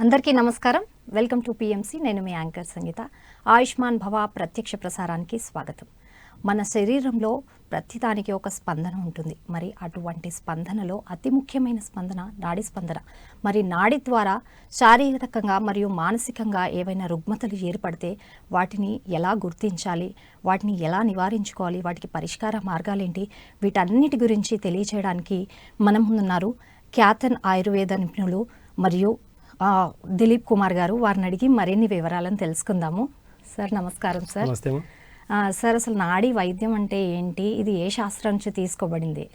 అందరికీ నమస్కారం. Welcome to PMC. నేను మీ యాంకర్ సంగీత. ఆయుష్మాన్ భవ ప్రత్యక్ష ప్రసారానికి స్వాగతం. మన శరీరంలో ప్రతిదానికి ఒక స్పందన ఉంటుంది. మరి అటువంటి స్పందనలో అతి ముఖ్యమైన స్పందన నాడి స్పందన. మరి నాడి ద్వారా శారీరకంగా మరియు మానసికంగా ఏవైనా రుగ్మతలు ఏర్పడితే వాటిని ఎలా గుర్తించాలి, వాటిని ఎలా నివారించుకోవాలి, వాటికి పరిష్కార మార్గాలేంటి, వీటన్నిటి గురించి తెలియజేయడానికి మనం ముందున్నారు ఖ్యాతన్ ఆయుర్వేద నిపుణులు మరియు దిలీప్ కుమార్ గారు. వారిని అడిగి మరిన్ని వివరాలను తెలుసుకుందాము. సార్ నమస్కారం. సార్ సార్ అసలు నాడీ వైద్యం అంటే ఏంటి, ఇది ఏ శాస్త్రం నుంచి తీసుకోబడింది?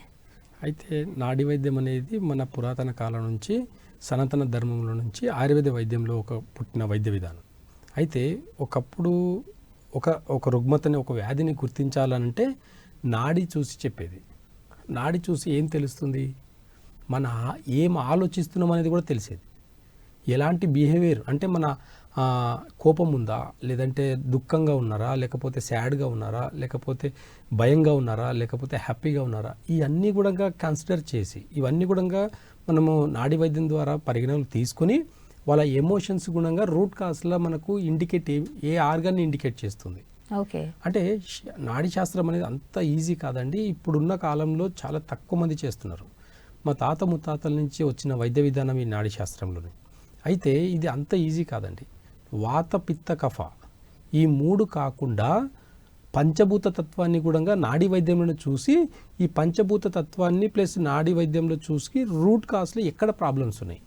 అయితే నాడీ వైద్యం అనేది మన పురాతన కాలం నుంచి సనాతన ధర్మంలో నుంచి ఆయుర్వేద వైద్యంలో పుట్టిన వైద్య విధానం. అయితే ఒకప్పుడు ఒక రుగ్మతని, ఒక వ్యాధిని గుర్తించాలంటే నాడి చూసి చెప్పేది. నాడి చూసి ఏం తెలుస్తుంది, మన ఏం ఆలోచిస్తున్నాం అనేది కూడా తెలిసేది. ఎలాంటి బిహేవియర్ అంటే మన కోపం ఉందా, లేదంటే దుఃఖంగా ఉన్నారా, లేకపోతే సాడ్గా ఉన్నారా, లేకపోతే భయంగా ఉన్నారా, లేకపోతే హ్యాపీగా ఉన్నారా, ఇవన్నీ కూడా కన్సిడర్ చేసి ఇవన్నీ కూడా మనము నాడీ వైద్యం ద్వారా పరిగణనలు తీసుకుని వాళ్ళ ఎమోషన్స్ గుణంగా రూట్ కాజ్లో మనకు ఇండికేట్ ఏ ఆర్గాన్ని ఇండికేట్ చేస్తుంది. ఓకే. అంటే నాడీ శాస్త్రం అనేది అంత ఈజీ కాదండి. ఇప్పుడున్న కాలంలో చాలా తక్కువ మంది చేస్తున్నారు. మా తాత ముత్తాతల నుంచి వచ్చిన వైద్య విధానం ఈ నాడీ శాస్త్రంలోనే. అయితే ఇది అంత ఈజీ కాదండి. వాత పిత్త కఫ ఈ మూడు కాకుండా పంచభూత తత్వాన్ని కూడా నాడీ వైద్యంలో చూసి, ఈ పంచభూత తత్వాన్ని ప్లస్ నాడీ వైద్యంలో చూసి రూట్ కాజ్లో ఎక్కడ ప్రాబ్లమ్స్ ఉన్నాయి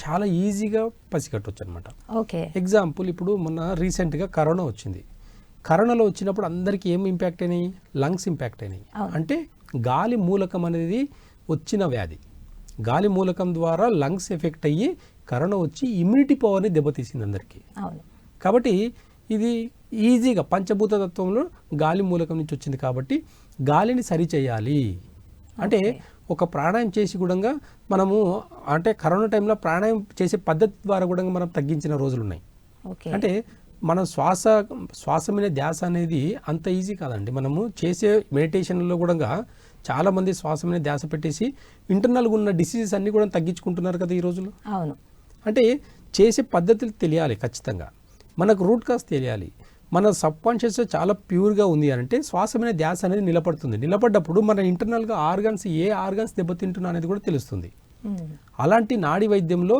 చాలా ఈజీగా పసిగట్టవచ్చు అనమాట. ఓకే. ఎగ్జాంపుల్, ఇప్పుడు మొన్న రీసెంట్గా కరోనా వచ్చింది. కరోనాలో వచ్చినప్పుడు అందరికీ ఏం ఇంపాక్ట్ అయినాయి? లంగ్స్ ఇంపాక్ట్ అయినాయి. అంటే గాలి మూలకం అనేది వచ్చిన వ్యాధి. గాలి మూలకం ద్వారా లంగ్స్ ఎఫెక్ట్ అయ్యి కరోనా వచ్చి ఇమ్యూనిటీ పవర్ని దెబ్బతీసింది అందరికీ. కాబట్టి ఇది ఈజీగా పంచభూత తత్వంలో గాలి మూలకం నుంచి వచ్చింది. కాబట్టి గాలిని సరిచేయాలి అంటే ఒక ప్రాణాయామం చేసి కూడా మనము, అంటే కరోనా టైంలో ప్రాణాయామం చేసే పద్ధతి ద్వారా కూడా మనం తగ్గించిన రోజులు ఉన్నాయి. అంటే మన శ్వాస మీద ధ్యాస అనేది అంత ఈజీ కాదండి. మనము చేసే మెడిటేషన్లో కూడా చాలామంది శ్వాస మీద ధ్యాస పెట్టేసి ఇంటర్నల్గా ఉన్న డిసీజెస్ అన్నీ కూడా తగ్గించుకుంటున్నారు కదా ఈ రోజుల్లో. అవును. అంటే చేసే పద్ధతులు తెలియాలి ఖచ్చితంగా. మనకు రూట్ కాజ్ తెలియాలి. మన సబ్ కాన్షియస్ చాలా ప్యూర్గా ఉంది అంటే శ్వాస మీద ధ్యాస అనేది నిలబడుతుంది. నిలబడ్డప్పుడు మన ఇంటర్నల్గా ఆర్గాన్స్ ఏ ఆర్గాన్స్ దెబ్బతింటున్నా అనేది కూడా తెలుస్తుంది. అలాంటి నాడీ వైద్యంలో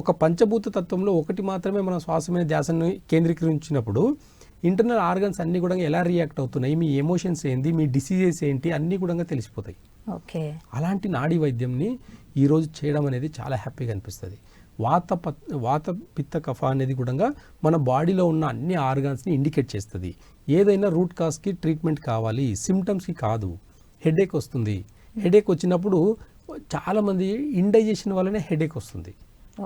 ఒక పంచభూత తత్వంలో ఒకటి మాత్రమే మన శ్వాస మీద ధ్యాసను కేంద్రీకరించినప్పుడు ఇంటర్నల్ ఆర్గన్స్ అన్నీ కూడా ఎలా రియాక్ట్ అవుతున్నాయి, మీ ఎమోషన్స్ ఏంటి, మీ డిసీజెస్ ఏంటి అన్నీ కూడా తెలిసిపోతాయి. ఓకే. అలాంటి నాడీ వైద్యంని ఈరోజు చేయడం అనేది చాలా హ్యాపీగా అనిపిస్తుంది. వాత పిత్త కఫ అనేది కూడా మన బాడీలో ఉన్న అన్ని ఆర్గాన్స్ని ఇండికేట్ చేస్తుంది. ఏదైనా రూట్ కాజ్కి ట్రీట్మెంట్ కావాలి, సిమ్టమ్స్కి కాదు. హెడేక్ వస్తుంది. హెడేక్ వచ్చినప్పుడు చాలామంది ఇండైజెషన్ వల్లనే హెడేక్ వస్తుంది.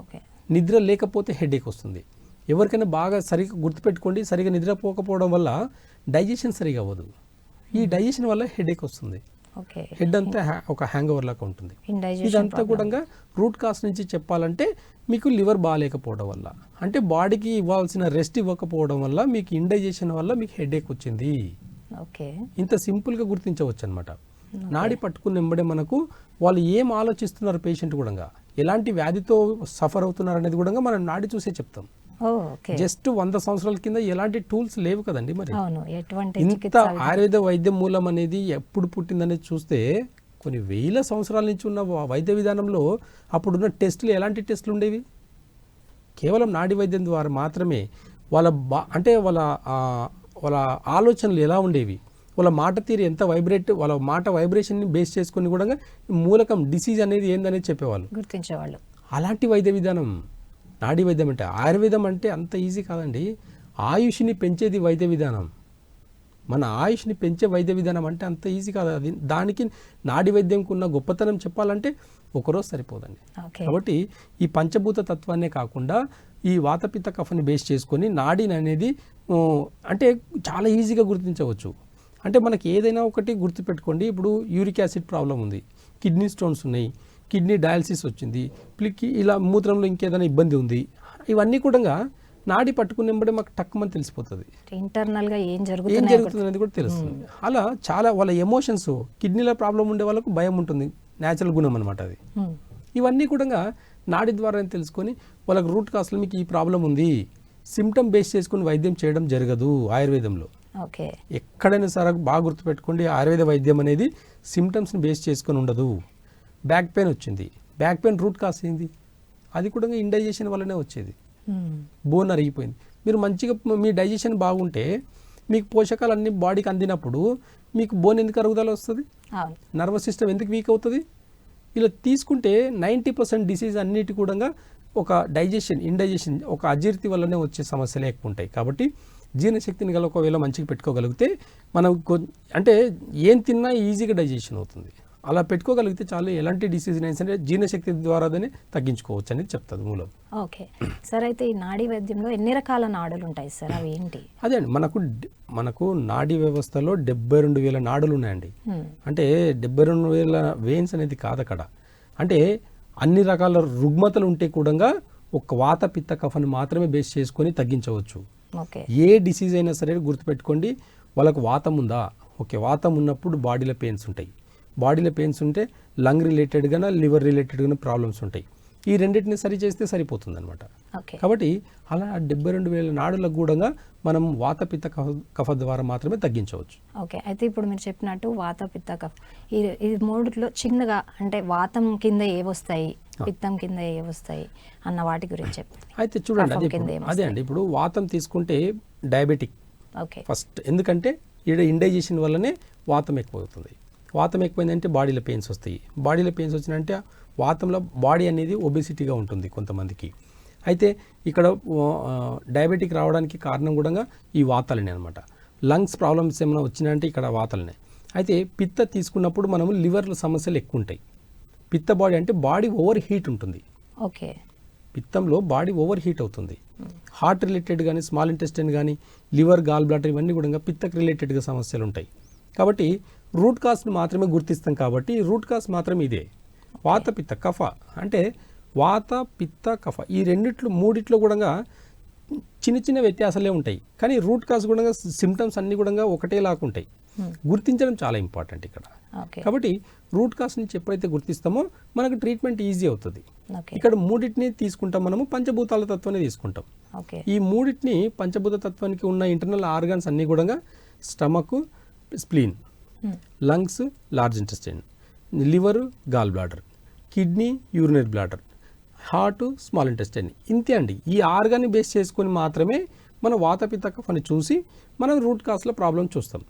ఓకే. నిద్ర లేకపోతే హెడేక్ వస్తుంది. ఎవరికైనా బాగా సరిగ్గా గుర్తుపెట్టుకోండి, సరిగ్గా నిద్రపోకపోవడం వల్ల డైజెషన్ సరిగా అవ్వదు. ఈ డైజెషన్ వల్ల హెడేక్ వస్తుంది. హెడ్ అంతా ఒక హ్యాంగ్ ఓవర్ లాగా ఉంటుంది. ఇదంతా కూడా రూట్ కాజ్ నుంచి చెప్పాలంటే మీకు లివర్ బాగాలేకపోవడం వల్ల, అంటే బాడీకి ఇవ్వాల్సిన రెస్ట్ ఇవ్వకపోవడం వల్ల, మీకు ఇండైజెషన్ వల్ల మీకు హెడేక్ వచ్చింది. ఇంత సింపుల్గా గుర్తించవచ్చు అనమాట. నాడి పట్టుకుని వెంబడే మనకు వాళ్ళు ఏం ఆలోచిస్తున్నారు, పేషెంట్ కూడా ఎలాంటి వ్యాధితో సఫర్ అవుతున్నారు అనేది కూడా మనం నాడి చూసే చెప్తాం. జస్ట్ 100 సంవత్సరాల కింద ఎలాంటి టూల్స్ లేవు కదండి. మరి ఇంత ఆయుర్వేద వైద్యం మూలం అనేది ఎప్పుడు పుట్టిందనేది చూస్తే కొన్ని వేల సంవత్సరాల నుంచి ఉన్న వైద్య విధానంలో అప్పుడున్న టెస్టులు ఎలాంటి టెస్టులు ఉండేవి? కేవలం నాడీ వైద్యం ద్వారా మాత్రమే అంటే వాళ్ళ ఆలోచనలు ఎలా ఉండేవి, వాళ్ళ మాట తీరు ఎంత వాళ్ళ మాట వైబ్రేషన్ని బేస్ చేసుకుని కూడా మూలకం డిసీజ్ అనేది ఏందనేది చెప్పేవాళ్ళు, గుర్తించేవాళ్ళు. అలాంటి వైద్య విధానం నాడీ వైద్యం అంటే. ఆయుర్వేదం అంటే అంత ఈజీ కాదండి. ఆయుష్ని పెంచేది వైద్య విధానం. మన ఆయుష్ని పెంచే వైద్య విధానం అంటే అంత ఈజీ కాదు. అది దానికి నాడీ వైద్యంకి ఉన్న గొప్పతనం చెప్పాలంటే ఒకరోజు సరిపోదండి. కాబట్టి ఈ పంచభూత తత్వాన్నే కాకుండా ఈ వాతపిత్త కఫని బేస్ చేసుకొని నాడీని అనేది అంటే చాలా ఈజీగా గుర్తించవచ్చు. అంటే మనకి ఏదైనా ఒకటి గుర్తుపెట్టుకోండి. ఇప్పుడు యూరిక్ యాసిడ్ ప్రాబ్లం ఉంది, కిడ్నీ స్టోన్స్ ఉన్నాయి, కిడ్నీ డయాలసిస్ వచ్చింది, ఇలా మూత్రంలో ఇంకేదైనా ఇబ్బంది ఉంది, ఇవన్నీ కూడా నాడి పట్టుకున్నప్పుడే మాకు టక్కుమని తెలిసిపోతుంది. ఇంటర్నల్గా ఏం జరుగుతుంది అనేది కూడా తెలుస్తుంది. అలా చాలా వాళ్ళ ఎమోషన్స్, కిడ్నీలో ప్రాబ్లం ఉండే వాళ్ళకు భయం ఉంటుంది, న్యాచురల్ గుణం అనమాట అది. ఇవన్నీ కూడా నాడి ద్వారా తెలుసుకొని వాళ్ళకి రూట్ కాస్లో మీకు ఈ ప్రాబ్లం ఉంది, సిమ్టమ్ బేస్ చేసుకుని వైద్యం చేయడం జరగదు ఆయుర్వేదంలో. ఓకే, ఎక్కడైనా సరే బాగా గుర్తుపెట్టుకోండి, ఆయుర్వేద వైద్యం అనేది సిమ్టమ్స్ని బేస్ చేసుకొని ఉండదు. బ్యాక్ పెయిన్ వచ్చింది, బ్యాక్ పెయిన్ రూట్ కాస్ ఏంది, అది కూడా ఇండైజెషన్ వల్లనే వచ్చేది. బోన్ అరిగిపోయింది. మీరు మంచిగా మీ డైజెషన్ బాగుంటే మీకు పోషకాలు అన్ని బాడీకి అందినప్పుడు మీకు బోన్ ఎందుకు అరుగుదల వస్తుంది, నర్వస్ సిస్టమ్ ఎందుకు వీక్ అవుతుంది. ఇలా తీసుకుంటే 90% డిసీజ్ అన్నిటి కూడా ఒక డైజెషన్, ఇండైజెషన్, ఒక అజీర్తి వల్లనే వచ్చే సమస్యలే ఎక్కువ ఉంటాయి. కాబట్టి జీర్ణశక్తిని గల ఒకవేళ మంచిగా పెట్టుకోగలిగితే మనం అంటే ఏం తిన్నా ఈజీగా డైజెషన్ అవుతుంది. అలా పెట్టుకోగలిగితే చాలు, ఎలాంటి డిసీజ్ అయినా సరే జీర్ణశక్తి ద్వారానే తగ్గించుకోవచ్చు అనేది చెప్తుంది మూలం. ఓకే సార్, అయితే ఈ నాడీ వైద్యంలో ఎన్ని రకాల నాడులు ఉంటాయి సార్, అవి ఏంటి? అదే అండి, మనకు నాడీ వ్యవస్థలో 72,000 నాడులు ఉన్నాయండి. అంటే 72,000 వెయిన్స్ అనేది కాదు అక్కడ. అంటే అన్ని రకాల రుగ్మతలు ఉంటే కూడా ఒక వాత పిత్త కఫను మాత్రమే బేస్ చేసుకొని తగ్గించవచ్చు. ఓకే, ఏ డిసీజ్ అయినా సరే గుర్తుపెట్టుకోండి, వాళ్ళకు వాతం ఉందా, ఓకే, వాతం ఉన్నప్పుడు బాడీలో పెయిన్స్ ఉంటాయి. బాడీలో పెయిన్స్ ఉంటే లంగ్ రిలేటెడ్గా, లివర్ రిలేటెడ్గా ప్రాబ్లమ్స్ ఉంటాయి. ఈ రెండింటిని సరి చేస్తే సరిపోతుంది అనమాట. కాబట్టి అలా 72,000 నాడులకు కూడా మనం వాత పిత్త కఫ ద్వారా మాత్రమే తగ్గించవచ్చు. ఓకే, అయితే ఇప్పుడు మీరు చెప్పినట్టు వాత పిత్త కఫ ఈ మూడిట్లో చిన్నగా అంటే వాతం కింద ఏ వస్తాయి, పిత్తం కింద ఏ వస్తాయి అన్న వాటి గురించి చెప్పండి. అయితే చూడండి, అదే అండి, ఇప్పుడు వాతం తీసుకుంటే డయాబెటిక్ ఫస్ట్, ఎందుకంటే ఈడ ఇండైజెషన్ వల్లనే వాతం ఎక్కువ అవుతుంది. వాతం ఎక్కువైందంటే బాడీలో పెయిన్స్ వస్తాయి. బాడీలో పెయిన్స్ వచ్చినంటే వాతంలో బాడీ అనేది ఒబెసిటీగా ఉంటుంది కొంతమందికి. అయితే ఇక్కడ డయాబెటిక్ రావడానికి కారణం కూడా ఈ వాతాలనే అనమాట. లంగ్స్ ప్రాబ్లమ్స్ ఏమైనా వచ్చినాయంటే ఇక్కడ వాతాలనే. అయితే పిత్త తీసుకున్నప్పుడు మనము లివర్ల సమస్యలు ఎక్కువ ఉంటాయి. పిత్త బాడీ అంటే బాడీ ఓవర్ హీట్ ఉంటుంది. ఓకే, పిత్తంలో బాడీ ఓవర్ హీట్ అవుతుంది. హార్ట్ రిలేటెడ్ కానీ, స్మాల్ ఇంటెస్టైన్ కానీ, లివర్, గాల్ బ్లాడర్ ఇవన్నీ కూడా పిత్తకు రిలేటెడ్గా సమస్యలు ఉంటాయి. కాబట్టి రూట్ కాస్ని మాత్రమే గుర్తిస్తాం. కాబట్టి రూట్ కాస్ మాత్రమే ఇదే, వాత పిత్త కఫ. అంటే వాత పిత్త కఫ ఈ మూడిట్లో కూడా చిన్న చిన్న వ్యత్యాసాలే ఉంటాయి. కానీ రూట్ కాస్ కూడా సిమ్టమ్స్ అన్నీ కూడా ఒకటేలాగా ఉంటాయి. గుర్తించడం చాలా ఇంపార్టెంట్ ఇక్కడ. కాబట్టి రూట్ కాస్ నుంచి ఎప్పుడైతే గుర్తిస్తామో మనకు ట్రీట్మెంట్ ఈజీ అవుతుంది. ఇక్కడ మూడింటిని తీసుకుంటాం, మనము పంచభూతాల తత్వాన్ని తీసుకుంటాం. ఈ మూడింటిని పంచభూత తత్వానికి ఉన్న ఇంటర్నల్ ఆర్గాన్స్ అన్నీ కూడా stomach, spleen, lungs, large intestine, liver, gallbladder, kidney, urinary bladder, heart, small intestine, ఇంతే అండి. ఈ ఆర్గాన్ని బేస్ చేసుకొని మాత్రమే మనం వాతపిత్త కఫని చూసి మనం రూట్ కాస్లో ప్రాబ్లం చూస్తాం.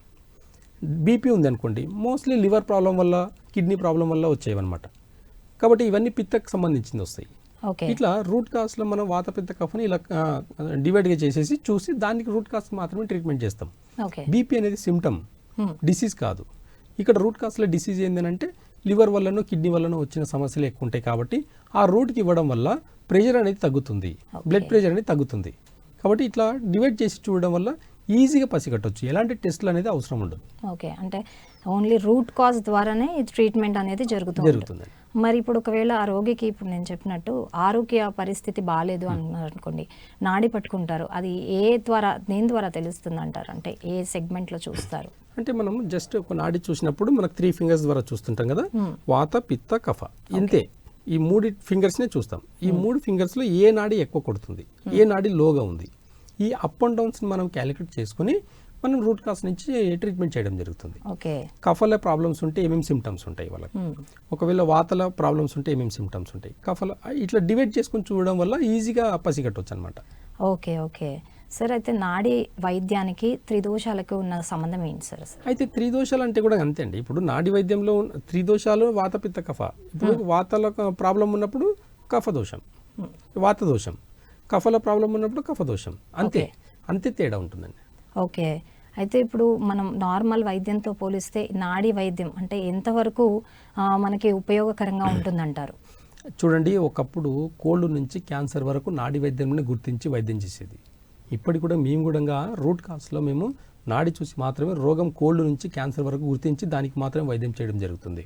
బీపీ ఉంది అనుకోండి, మోస్ట్లీ లివర్ ప్రాబ్లం వల్ల, కిడ్నీ ప్రాబ్లం వల్ల వచ్చేవన్నమాట. కాబట్టి ఇవన్నీ పిత్తకు సంబంధించింది వస్తాయి. ఇట్లా రూట్ కాస్లో మనం వాతపిత్త కఫని ఇలా డివైడ్గా చేసేసి చూసి దానికి రూట్ కాస్ మాత్రమే ట్రీట్మెంట్ చేస్తాం. బీపీ అనేది సిమ్టమ్, డిసీజ్ కాదు. ఇక్కడ రూట్ కాస్లో డిసీజ్ ఏంటంటే లివర్ వల్లనో కిడ్నీ వల్లనో వచ్చిన సమస్యలు ఎక్కువ ఉంటాయి. కాబట్టి ఆ రూట్కి ఇవ్వడం వల్ల ప్రెషర్ అనేది తగ్గుతుంది, బ్లడ్ ప్రెషర్ అనేది తగ్గుతుంది. కాబట్టి ఇట్లా డివైడ్ చేసి చూడడం వల్ల ఈజీగా పసిగట్టవచ్చు, ఎలాంటి టెస్టులు అనేది అవసరం ఉండదు. ఓకే, అంటే ఓన్లీ రూట్ కాజ్ ద్వారానే ఈ ట్రీట్మెంట్ అనేది జరుగుతుంది. మరి ఇప్పుడు ఒకవేళ ఆ రోగికి ఇప్పుడు నేను చెప్పినట్టు ఆరోగ్య పరిస్థితి బాగాలేదు అన్నారు అనుకోండి, నాడి పట్టుకుంటారు, అది దేని ద్వారా తెలుస్తుంది అంటారు? అంటే ఏ సెగ్మెంట్లో చూస్తారు? అంటే మనం జస్ట్ ఒక నాడి చూసినప్పుడు మనకు 3 ఫింగర్స్ ద్వారా చూస్తుంటాం కదా, వాత పిత్త కఫ, ఇంతే. ఈ 3 ఫింగర్స్నే చూస్తాం. ఈ 3 ఫింగర్స్లో ఏ నాడి ఎక్కువ కొడుతుంది, ఏ నాడి లోగా ఉంది, ఈ అప్ అండ్ డౌన్స్ మనం క్యాలిక్యులేట్ చేసుకుని మనం రూట్ కాస్ నుంచి ట్రీట్మెంట్ చేయడం జరుగుతుంది. కఫల ప్రాబ్లమ్స్ ఉంటే ఏమేమి సిమ్టమ్స్ ఉంటాయి వాళ్ళకి, ఒకవేళ వాతల ప్రాబ్లమ్స్ ఉంటే ఏమేమి సిమ్టమ్స్ ఉంటాయి, కఫల, ఇట్లా డివైడ్ చేసుకుని చూడడం వల్ల ఈజీగా పసిగట్టవచ్చు అనమాట. ఓకే ఓకే సార్, అయితే నాడీ వైద్యానికి త్రిదోషాలకు ఉన్న సంబంధం ఏంటి సార్? అయితే త్రిదోషాలు అంటే కూడా అంతే అండి. ఇప్పుడు నాడీ వైద్యంలో త్రిదోషాలు వాత పిత్త కఫ. ఇప్పుడు వాతల ప్రాబ్లం ఉన్నప్పుడు కఫ దోషం, వాత దోషం, కఫల ప్రాబ్లం ఉన్నప్పుడు కఫ దోషం, అంతే తేడా ఉంటుందండి. ఓకే, అయితే ఇప్పుడు మనం నార్మల్ వైద్యంతో పోలిస్తే నాడీ వైద్యం అంటే ఎంతవరకు మనకి ఉపయోగకరంగా ఉంటుందంటారు? చూడండి, ఒకప్పుడు కోల్డ్ నుంచి క్యాన్సర్ వరకు నాడీ వైద్యంని గుర్తించి వైద్యం చేసేది. ఇప్పటికి కూడా మేము కూడా రూట్ కాస్లో మేము నాడి చూసి మాత్రమే రోగం కోల్డ్ నుంచి క్యాన్సర్ వరకు గుర్తించి దానికి మాత్రమే వైద్యం చేయడం జరుగుతుంది.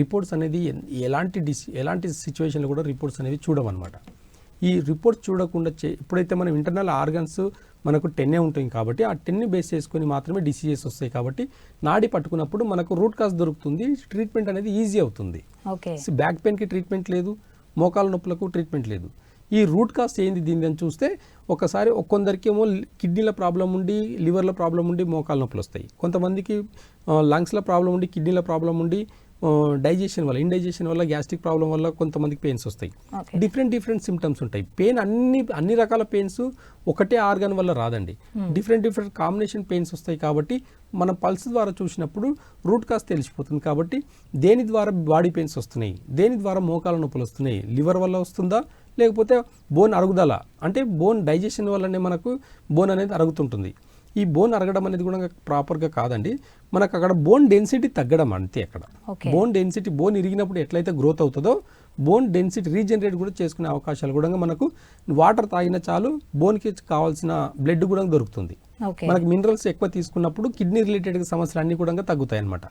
రిపోర్ట్స్ అనేది ఎలాంటి సిచ్యువేషన్లో కూడా రిపోర్ట్స్ అనేవి చూడమన్నమాట. ఈ రిపోర్ట్స్ చూడకుండా ఎప్పుడైతే మనం ఇంటర్నల్ ఆర్గన్స్ మనకు 10 ఉంటాయి కాబట్టి ఆ 10 బేస్ చేసుకొని మాత్రమే డిసీజెస్ వస్తాయి. కాబట్టి నాడి పట్టుకున్నప్పుడు మనకు రూట్ కాస్ దొరుకుతుంది, ట్రీట్మెంట్ అనేది ఈజీ అవుతుంది. బ్యాక్ పెయిన్కి ట్రీట్మెంట్ లేదు, మోకాల నొప్పులకు ట్రీట్మెంట్ లేదు. ఈ రూట్ కాస్ట్ ఏంది దీని అని చూస్తే ఒకసారి కొందరికేమో కిడ్నీల ప్రాబ్లం ఉండి లివర్ల ప్రాబ్లం ఉండి మోకాల నొప్పులు వస్తాయి. కొంతమందికి లంగ్స్ల ప్రాబ్లం ఉండి కిడ్నీల ప్రాబ్లం ఉండి డైజెషన్ వల్ల ఇండైజెషన్ వల్ల గ్యాస్ట్రిక్ ప్రాబ్లం వల్ల కొంతమందికి పెయిన్స్ వస్తాయి. డిఫరెంట్ సిమ్టమ్స్ ఉంటాయి. పెయిన్ అన్ని రకాల పెయిన్స్ ఒకటే ఆర్గాన్ వల్ల రాదండి. డిఫరెంట్ కాంబినేషన్ పెయిన్స్ వస్తాయి. కాబట్టి మన పల్స్ ద్వారా చూసినప్పుడు రూట్ కాస్ తెలిసిపోతుంది. కాబట్టి దేని ద్వారా బాడీ పెయిన్స్ వస్తున్నాయి, దేని ద్వారా మోకాల నొప్పులు వస్తున్నాయి, లివర్ వల్ల వస్తుందా లేకపోతే బోన్ అరుగుదల అంటే బోన్ డైజెషన్ వల్లనే మనకు బోన్ అనేది అరుగుతుంటుంది. ఈ బోన్ అరగడం అనేది కూడా ప్రాపర్గా కాదండి. మనకు అక్కడ బోన్ డెన్సిటీ తగ్గడం అంతే. అక్కడ బోన్ డెన్సిటీ బోన్ ఇరిగినప్పుడు ఎట్లయితే గ్రోత్ అవుతుందో బోన్ డెన్సిటీ రీజనరేట్ కూడా చేసుకునే అవకాశాలు కూడా మనకు వాటర్ తాగిన చాలు బోన్కి కావాల్సిన బ్లడ్ కూడా దొరుకుతుంది. మనకు మినరల్స్ ఎక్కువ తీసుకున్నప్పుడు కిడ్నీ రిలేటెడ్ సమస్యలు అన్నీ కూడా తగ్గుతాయి అన్నమాట.